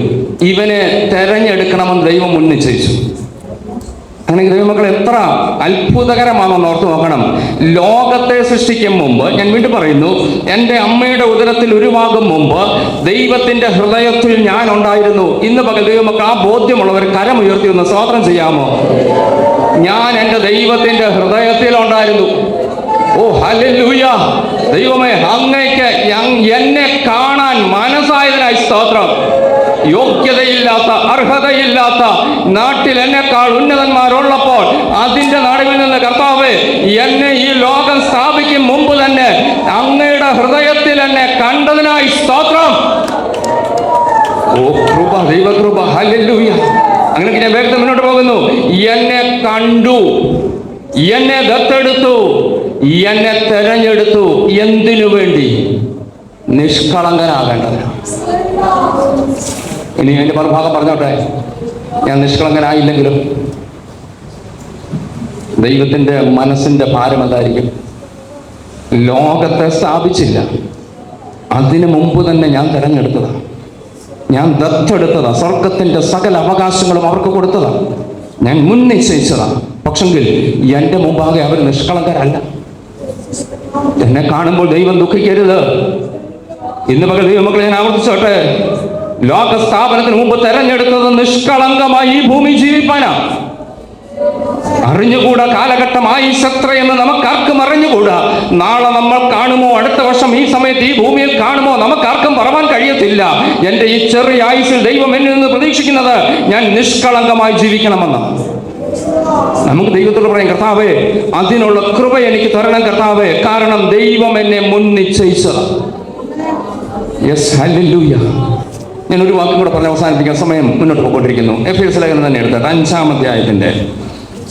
S1: ഇവനെ തെരഞ്ഞെടുക്കണമെന്ന് ദൈവം മുൻ നിശ്ചയിച്ചു. അങ്ങനെ ദൈവമക്കൾ എത്ര അത്ഭുതകരമാണെന്ന് ഓർത്ത് നോക്കണം. ലോകത്തെ സൃഷ്ടിക്കും മുമ്പ്, ഞാൻ വീണ്ടും പറയുന്നു, എൻ്റെ അമ്മയുടെ ഉദരത്തിൽ ഉരുവാകും മുമ്പ് ദൈവത്തിൻ്റെ ഹൃദയത്തിൽ ഞാൻ ഉണ്ടായിരുന്നു. ഇന്ന് പകൽ ദൈവമക്കൾ ആ ബോധ്യമുള്ളവർ കരമുയർത്തി ഒന്ന് സ്തോത്രം ചെയ്യാമോ? ഞാൻ എൻ്റെ ദൈവത്തിൻ്റെ ഹൃദയത്തിൽ ഉണ്ടായിരുന്നു. ഓ ഹല്ലേലൂയ! ദൈവമേ, അങ്ങയ്ക്ക് എന്നെ കാണാൻ മനസ്സായതിനായി സ്തോത്രം. യോഗ്യതയില്ലാത്ത, അർഹതയില്ലാത്ത നാട്ടിൽ എന്നെക്കാൾ ഉന്നതന്മാരുള്ളപ്പോൾ അതിൻ്റെ നടുവിൽ നിന്ന് കർത്താവേ, എന്നെ ഈ ലോകം സ്ഥാപിക്കും മുമ്പ് തന്നെ അങ്ങയുടെ ഹൃദയത്തിൽ എന്നെ കണ്ടതിനായി സ്തോത്രം. ഓ കൃപ, ദൈവകൃപ, ഹല്ലേലൂയ! അങ്ങനെ ഞാൻ വേഗത്തിൽ മുന്നോട്ട് പോകുന്നു. എന്നെ കണ്ടു, എന്നെ ദത്തെടുത്തു, എന്നെ തെരഞ്ഞെടുത്തു. എന്തിനു വേണ്ടി? നിഷ്കളങ്കനാകേണ്ടതിന്. ഇനി അതിൻ്റെ ഭാഗം പറഞ്ഞോട്ടെ. ഞാൻ നിഷ്കളങ്കനായില്ലെങ്കിലും ദൈവത്തിൻ്റെ മനസ്സിൻ്റെ ഭാരം എന്തായിരിക്കും? ലോകത്തെ സ്ഥാപിച്ചില്ല, അതിനു മുമ്പ് തന്നെ ഞാൻ തിരഞ്ഞെടുത്തതാണ്, ഞാൻ ദത്തെടുത്തതാണ്. സ്വർഗത്തിൻ്റെ സകല അവകാശങ്ങളും അവർക്ക് കൊടുത്തതാണ്, ഞാൻ മുൻ നിശ്ചയിച്ചതാണ്. പക്ഷെങ്കിൽ എൻ്റെ മുമ്പാകെ അവർ നിഷ്കളങ്കരല്ല. എന്നെ കാണുമ്പോൾ ദൈവം ദുഃഖിക്കരുത്. ഇന്ന് പകൽ ദൈവമക്കളെ ഞാൻ ആവർത്തിച്ചോട്ടെ, ലോക സ്ഥാപനത്തിന് മുമ്പ് തെരഞ്ഞെടുത്തത് നിഷ്കളങ്കമായി ഈ ഭൂമി ജീവിപ്പാനാ. അറിഞ്ഞുകൂടാ കാലഘട്ടമായി എത്രയെന്ന് നമുക്കാർക്കും അറിഞ്ഞുകൂടാ. നാളെ നമ്മൾ കാണുമോ, അടുത്ത വർഷം ഈ സമയത്ത് ഈ ഭൂമിയിൽ കാണുമോ, നമുക്കാർക്കും പറവാൻ കഴിയത്തില്ല. എൻ്റെ ഈ ചെറിയ ആയുസ്സിൽ ദൈവം എന്നിൽ നിന്ന് പ്രതീക്ഷിക്കുന്നത് ഞാൻ നിഷ്കളങ്കമായി ജീവിക്കണമെന്ന്. നമുക്ക് ദൈവത്തോട് പറയാം, കർത്താവേ, അതിനുള്ള കൃപ എനിക്ക് തരണം കർത്താവേ, കാരണം ദൈവം എന്നെ മുൻ നിശ്ചയിച്ചത്. Yes, hallelujah. ഞാൻ ഒരു വാക്കും കൂടെ പറഞ്ഞ് അവസാനിപ്പിക്കാൻ സമയം മുന്നോട്ട് പോയിക്കൊണ്ടിരിക്കുന്നു. എഫേസ്യ ലേഖനം തന്നെ എടുത്തിട്ട് 5-ാം അധ്യായത്തിന്റെ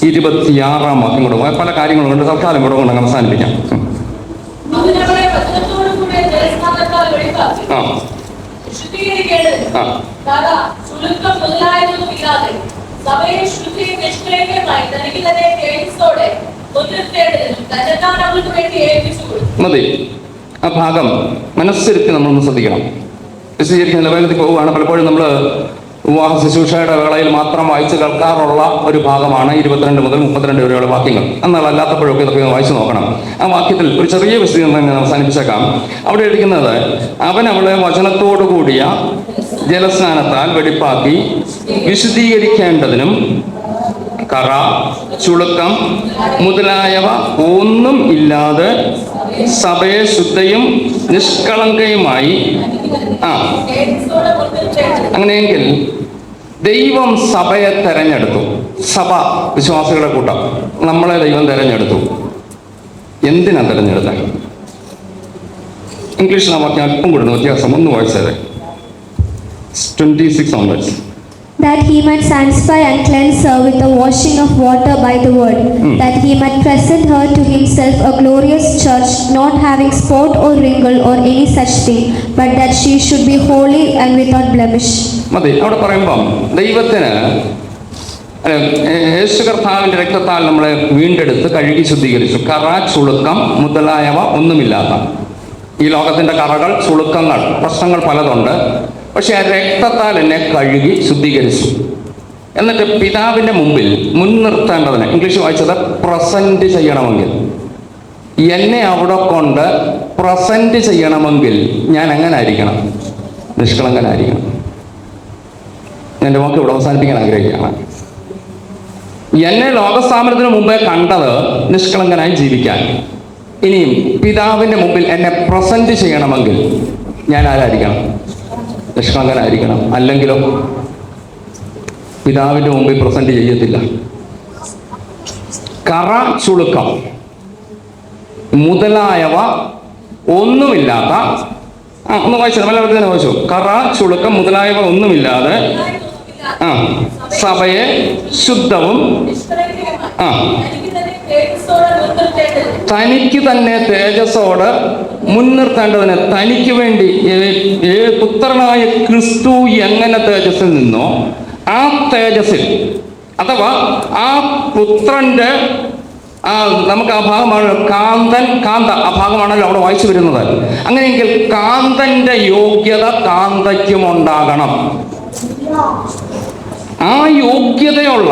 S1: 26-ാം വാക്യം കൂടെ, പല കാര്യങ്ങളും കൊണ്ട് തൽക്കാലം കൂടെ കൊണ്ട് അവസാനിപ്പിക്കാം. മതി. ആ ഭാഗം മനസ്സിരുത്തി നമ്മളൊന്ന് ശ്രദ്ധിക്കണം. വിശദീകരിക്കുന്ന വേഗത്തിൽ പോവുകയാണ്. പലപ്പോഴും നമ്മൾ വിവാഹ ശുശ്രൂഷയുടെ വേളയിൽ മാത്രം വായിച്ച് കേൾക്കാറുള്ള ഒരു ഭാഗമാണ് 22 മുതൽ 32 വരെയുള്ള വാക്യങ്ങൾ. എന്നാൽ അല്ലാത്തപ്പോഴൊക്കെ ഇതൊക്കെ വായിച്ചു നോക്കണം. ആ വാക്യത്തിൽ ഒരു ചെറിയ വിശദീകരണം ഞാൻ അവസാനിപ്പിച്ചേക്കാം. അവിടെ എഴുതിക്കുന്നത്, അവൻ അവളെ വചനത്തോടു കൂടിയ ജലസ്നാനത്താൽ വെടിപ്പാക്കി വിശുദ്ധീകരിക്കേണ്ടതിനും കറ, ചുളുക്കം മുതലായവ ഒന്നും ഇല്ലാതെ സഭയെ ശുദ്ധയും നിഷ്കളങ്കയുമായി. അങ്ങനെയെങ്കിൽ ദൈവം സഭയെ തെരഞ്ഞെടുത്തു. സഭ വിശ്വാസികളുടെ കൂട്ടം, നമ്മളെ ദൈവം തെരഞ്ഞെടുത്തു. എന്തിനാ തെരഞ്ഞെടുത്തത്? ഇംഗ്ലീഷിൽ ആ വാക്യം അല്പം കൂടുന്നു, വ്യത്യാസം ഒന്ന് വായിച്ചത്. 26 onwards.
S2: That he might sanctify and cleanse her with the washing of water by the word, that he might present her to himself a glorious church, not having spot or wrinkle or any such thing, but that she should be holy and without blemish.
S1: മതി. അവിടെ പറയുമ്പം ദൈവത്തിന് യേശു കർത്താവിൻ്റെ രക്തത്താൽ നമ്മളെ വീണ്ടെടുത്ത് കഴുകി ശുദ്ധീകരിച്ചു. കറ, ചുളുക്കം മുതലായവ ഒന്നുമില്ലാത്ത. ഈ ലോകത്തിൻ്റെ കറകൾ, ചുളുക്കങ്ങൾ, പ്രശ്നങ്ങൾ പലതുണ്ട്. പക്ഷെ ആ രക്തത്താൽ എന്നെ കഴുകി ശുദ്ധീകരിച്ചു. എന്നിട്ട് പിതാവിൻ്റെ മുമ്പിൽ മുൻനിർത്തേണ്ടതിന്, ഇംഗ്ലീഷ് വായിച്ചത് പ്രസന്റ് ചെയ്യണമെങ്കിൽ, എന്നെ അവിടെ കൊണ്ട് പ്രസന്റ് ചെയ്യണമെങ്കിൽ ഞാൻ എങ്ങനെ ആയിരിക്കണം? നിഷ്കളങ്കനായിരിക്കണം. എൻ്റെ വാക്ക് ഇവിടെ അവസാനിപ്പിക്കാൻ ആഗ്രഹിക്കുകയാണ്. എന്നെ ലോകസ്ഥാപനത്തിന് മുമ്പേ കണ്ടത് നിഷ്കളങ്കനായി ജീവിക്കാൻ. ഇനിയും പിതാവിൻ്റെ മുമ്പിൽ എന്നെ പ്രസന്റ് ചെയ്യണമെങ്കിൽ ഞാൻ ആരായിരിക്കണം? നിഷ്കളങ്കനായിരിക്കണം. അല്ലെങ്കിലോ പിതാവിൻ്റെ മുമ്പിൽ പ്രസന്റ് ചെയ്യത്തില്ല. കറ, ചുളുക്കം മുതലായവ ഒന്നുമില്ലാത്ത, ഒന്ന് വായിച്ചു, മലയാളത്തിൽ തന്നെ വായിച്ചു. കറ, ചുളുക്കം മുതലായവ ഒന്നുമില്ലാതെ സഭയെ ശുദ്ധവും തനിക്ക് തന്നെ തേജസ്സോട് മുൻനിർത്തേണ്ടതിന്, തനിക്ക് വേണ്ടി പുത്രനായ ക്രിസ്തു എങ്ങനെ തേജസ്സിൽ നിന്നോ ആ തേജസ്സിൽ, അഥവാ ആ പുത്രന്റെ നമുക്ക് ആ ഭാഗമാണ് കാന്ത ആ ഭാഗമാണല്ലോ അവിടെ വായിച്ചു വരുന്നത്. അങ്ങനെയെങ്കിൽ കാന്തന്റെ യോഗ്യത കാന്തയ്ക്കും ഉണ്ടാകണം. ആ യോഗ്യതയുള്ള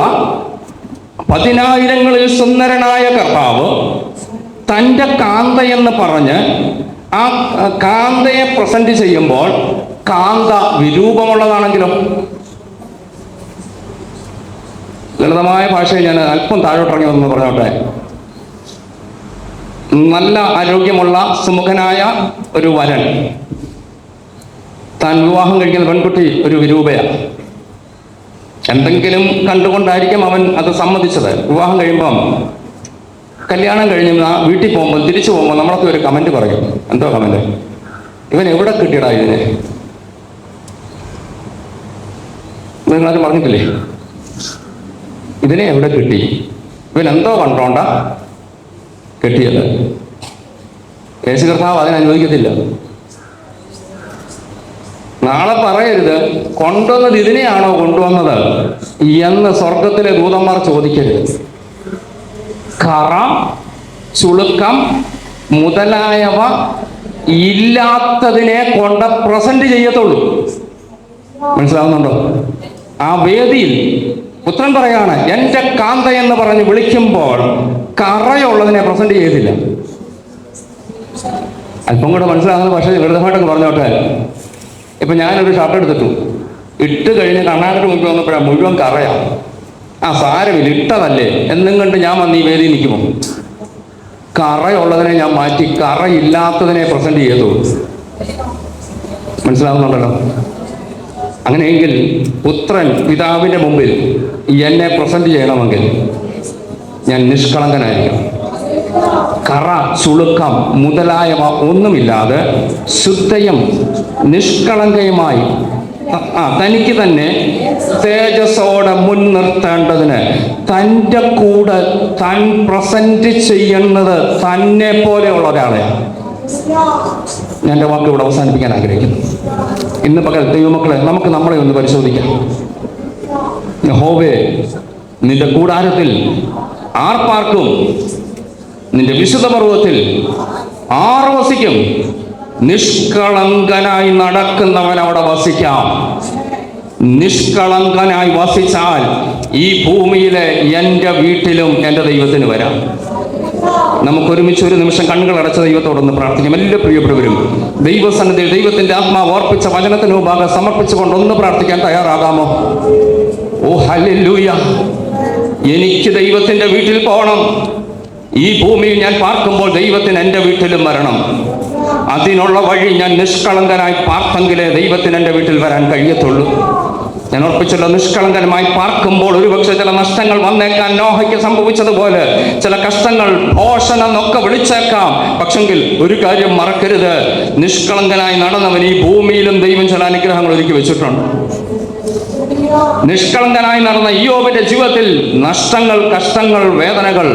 S1: 10,000-ങ്ങളിൽ സുന്ദരനായ കർത്താവ് തൻ്റെ കാന്തയെന്ന് പറഞ്ഞ് ആ കാന്തയെ പ്രസന്റ് ചെയ്യുമ്പോൾ കാന്ത വിരൂപമുള്ളതാണെങ്കിലോ? ലളിതമായ ഭാഷയിൽ ഞാൻ അല്പം താഴോട്ടിറങ്ങി വന്നു പറഞ്ഞോട്ടെ. നല്ല ആരോഗ്യമുള്ള സുമുഖനായ ഒരു വരൻ, താൻ വിവാഹം കഴിക്കുന്ന പെൺകുട്ടി ഒരു വിരൂപയാണ്. എന്തെങ്കിലും കണ്ടുകൊണ്ടായിരിക്കും അവൻ അത് സമ്മതിച്ചത്. വിവാഹം കഴിയുമ്പം, കല്യാണം കഴിഞ്ഞ് വീട്ടിൽ പോകുമ്പോൾ, തിരിച്ചു പോകുമ്പോൾ നമ്മളൊക്കെ ഒരു കമന്റ് പറയും. എന്തോ കമന്റ്? ഇവൻ എവിടെ കിട്ടിയടാ ഇതിനെ? നിങ്ങളാരും പറഞ്ഞിട്ടില്ലേ? ഇതിനെ എവിടെ കിട്ടി? ഇവൻ എന്തോ കണ്ടോണ്ട കിട്ടിയത്. യേശു കർത്താവ് അതിനനുവദിക്കത്തില്ല. നാളെ പറയരുത് കൊണ്ടുവന്നത് ഇതിനെയാണോ കൊണ്ടുവന്നത് എന്ന് സ്വർഗത്തിലെ ദൂതന്മാർ ചോദിക്കരുത്. കറ, ചുളുക്കം മുതലായവ ഇല്ലാത്തതിനെ കൊണ്ട് പ്രസന്റ് ചെയ്യത്തുള്ളൂ. മനസ്സിലാവുന്നുണ്ടോ? ആ വേദിയിൽ പുത്രൻ പറയാണ് എൻ്റെ കാന്ത എന്ന് പറഞ്ഞ് വിളിക്കുമ്പോൾ കറയുള്ളതിനെ പ്രസന്റ് ചെയ്തില്ല. അല്പം കൂടെ മനസ്സിലാകുന്ന പക്ഷേ ലളിതമായിട്ടൊക്കെ പറഞ്ഞോട്ടെ. ഇപ്പം ഞാനൊരു ഷർട്ട് എടുത്തിട്ടു, ഇട്ട് കഴിഞ്ഞ് കണ്ണാടിയുടെ മുമ്പിൽ വന്നപ്പോഴാണ് മുഴുവൻ കറയാണ്. സാരമില്ല, ഇട്ടതല്ലേ എന്നും കണ്ട് ഞാൻ വന്ന് ഈ വേദിയിൽ നിൽക്കുമോ? കറയുള്ളതിനെ ഞാൻ മാറ്റി കറയില്ലാത്തതിനെ പ്രസന്റ് ചെയ്യത്തുള്ളൂ. മനസ്സിലാവുന്നുണ്ടല്ലോ? അങ്ങനെയെങ്കിൽ പുത്രൻ പിതാവിൻ്റെ മുമ്പിൽ എന്നെ പ്രസന്റ് ചെയ്യണമെങ്കിൽ ഞാൻ നിഷ്കളങ്കനായിരിക്കണം. കറ, ചുളുക്കം മുതലായവ ഒന്നുമില്ലാതെ ശുദ്ധയും നിഷ്കളങ്കയുമായി തനിക്ക് തന്നെ തേജസ്സോടെ മുൻനിർത്തേണ്ടതിന് തൻ്റെ കൂടെ താൻ പ്രസന്റ് ചെയ്യുന്നത് തന്നെ പോലെയുള്ള ഒരാളെയാണ്. ഞാൻ എൻ്റെ വാക്ക് ഇവിടെ അവസാനിപ്പിക്കാൻ ആഗ്രഹിക്കുന്നു. ഇന്ന് പകൽ ദൈവമക്കളെ, നമുക്ക് നമ്മളെ ഒന്ന് പരിശോധിക്കാം. യഹോവേ, നിന്റെ കൂടാരത്തിൽ ആർ പാർക്കും? നിന്റെ വിശുദ്ധ പർവ്വതത്തിൽ ആർ വസിക്കും? നിഷ്കളങ്കനായി നടക്കുന്നവൻ അവിടെ വസിക്കാം. നിഷ്കളങ്കനായി വസിച്ചാൽ ഈ ഭൂമിയിലെ എൻ്റെ വീട്ടിലും എൻ്റെ ദൈവത്തിന് വരാം. നമുക്കൊരുമിച്ച് ഒരു നിമിഷം കണ്ണുകൾ അടച്ച ദൈവത്തോടൊന്ന് പ്രാർത്ഥിക്കാം. എല്ലാ പ്രിയപ്പെട്ടവരും ദൈവസന്നിധിയിൽ ദൈവത്തിന്റെ ആത്മാവ് ഓർപ്പിച്ച വചനത്തിന് മുമ്പാകെ സമർപ്പിച്ചുകൊണ്ട് ഒന്ന് പ്രാർത്ഥിക്കാൻ തയ്യാറാകാമോ? ഓ ഹല്ലേലൂയ! എനിക്ക് ദൈവത്തിന്റെ വീട്ടിൽ പോകണം. ഈ ഭൂമിയിൽ ഞാൻ പാർക്കുമ്പോൾ ദൈവത്തിന് എൻ്റെ വീട്ടിലും വരണം. അതിനുള്ള വഴി ഞാൻ നിഷ്കളങ്കനായി പാർത്തെങ്കിലേ ദൈവത്തിന് എൻ്റെ വീട്ടിൽ വരാൻ കഴിയത്തുള്ളൂ. ഞാൻ ഉറപ്പിച്ചല്ലോ, നിഷ്കളങ്കനമായി പാർക്കുമ്പോൾ ഒരുപക്ഷെ ചില നഷ്ടങ്ങൾ വന്നേക്കാൻ. നോഹയ്ക്ക് സംഭവിച്ചതുപോലെ ചില കഷ്ടങ്ങൾ, ഭോഷനെന്നൊക്കെ വിളിച്ചേക്കാം. പക്ഷെങ്കിൽ ഒരു കാര്യം മറക്കരുത്, നിഷ്കളങ്കനായി നടന്നവൻ ഈ ഭൂമിയിലും ദൈവം ചില അനുഗ്രഹങ്ങൾ ഒരുക്കി വെച്ചിട്ടുണ്ട്. നിഷ്കളങ്കനായി നടന്ന ഇയ്യോബിന്റെ ജീവിതത്തിൽ നഷ്ടങ്ങൾ, കഷ്ടങ്ങൾ, വേദനകൾ,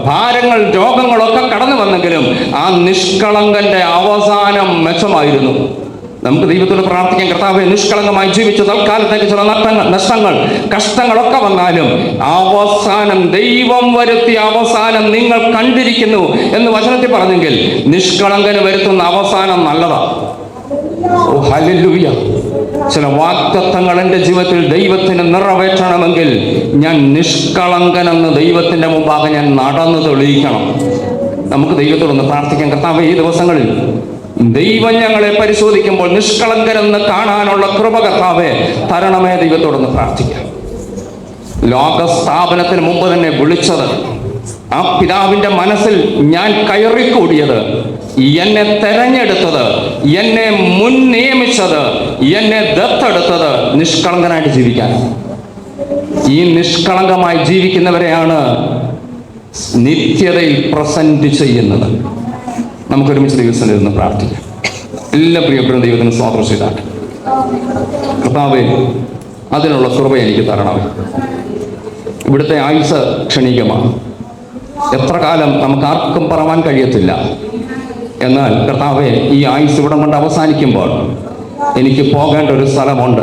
S1: ഭാരങ്ങൾ, രോഗങ്ങളൊക്കെ കടന്നു വന്നെങ്കിലും ആ നിഷ്കളങ്കന്റെ അവസാനം മെച്ചമായിരുന്നു. നമുക്ക് ദൈവത്തോട് പ്രാർത്ഥിക്കാൻ. കർത്താവേ, നിഷ്കളങ്കമായി ജീവിച്ചു തൽക്കാലത്തേക്ക് ചില നഷ്ടങ്ങൾ, കഷ്ടങ്ങളൊക്കെ വന്നാലും അവസാനം ദൈവം വരുത്തിയ അവസാനം നിങ്ങൾ കണ്ടിരിക്കുന്നു എന്ന് വചനത്തിൽ പറഞ്ഞെങ്കിൽ നിഷ്കളങ്കന് വരുത്തുന്ന അവസാനം നല്ലതാണ്. ഓ ഹല്ലേലൂയ! ചില വാഗ്ദത്തങ്ങൾ എൻ്റെ ജീവിതത്തിൽ ദൈവത്തിന് നിറവേറ്റണമെങ്കിൽ ഞാൻ നിഷ്കളങ്കനെന്ന് ദൈവത്തിൻ്റെ മുമ്പാകെ ഞാൻ നടന്നു തെളിയിക്കണം. നമുക്ക് ദൈവത്തോടൊന്ന് പ്രാർത്ഥിക്കാം. കർത്താവേ, ഈ ദിവസങ്ങളിൽ ദൈവം ഞങ്ങളെ പരിശോധിക്കുമ്പോൾ നിഷ്കളങ്കരെന്ന് കാണാനുള്ള കൃപ കർത്താവേ തരണമേ. ദൈവത്തോടൊന്ന് പ്രാർത്ഥിക്കാം. ലോകസ്ഥാപനത്തിന് മുമ്പ് തന്നെ വിളിച്ചത്, ആ പിതാവിൻ്റെ മനസ്സിൽ ഞാൻ കയറിക്കൂടിയത്, എന്നെ തെരഞ്ഞെടുത്തത്, എന്നെ മുൻ നിയമിച്ചത്, എന്നെ ദത്തെടുത്തത് നിഷ്കളങ്കനായിട്ട് ജീവിക്കാൻ. ഈ നിഷ്കളങ്കമായി ജീവിക്കുന്നവരെയാണ് നിത്യതയിൽ പ്രസന്റ് ചെയ്യുന്നത്. നമുക്കൊരുമിച്ച് ദൈവത്തിൽ നിന്ന് പ്രാർത്ഥിക്കാം. എല്ലാ പ്രിയപ്പെട്ട ദൈവത്തിന് സ്തോത്രം ചെയ്താട്ടെ. കർത്താവേ, അതിനുള്ള കൃപ എനിക്ക് തരണം. ഇവിടുത്തെ ആയുസ് ക്ഷണികമാണ്. എത്ര കാലം നമുക്ക് ആർക്കും പറവാൻ കഴിയത്തില്ല. എന്നാൽ കർത്താവേ, ഈ ആയുസ് ഇവിടം കൊണ്ട് അവസാനിക്കുമ്പോൾ എനിക്ക് പോകേണ്ട ഒരു സ്ഥലമുണ്ട്.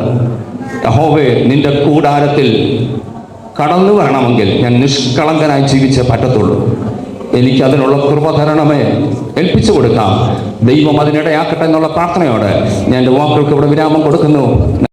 S1: യഹോവേ, നിന്റെ കൂടാരത്തിൽ കടന്നു വരണമെങ്കിൽ ഞാൻ നിഷ്കളങ്കനായി ജീവിച്ചേ പറ്റത്തുള്ളൂ. എനിക്കതിനുള്ള കൃപ തരണമേ. ഏൽപ്പിച്ചു കൊടുക്കാം. ദൈവം അതിനിടയാക്കട്ടെ എന്നുള്ള പ്രാർത്ഥനയോടെ ഞാൻ എൻ്റെ വാക്കുകൾക്ക് ഇവിടെ വിരാമം കൊടുക്കുന്നു.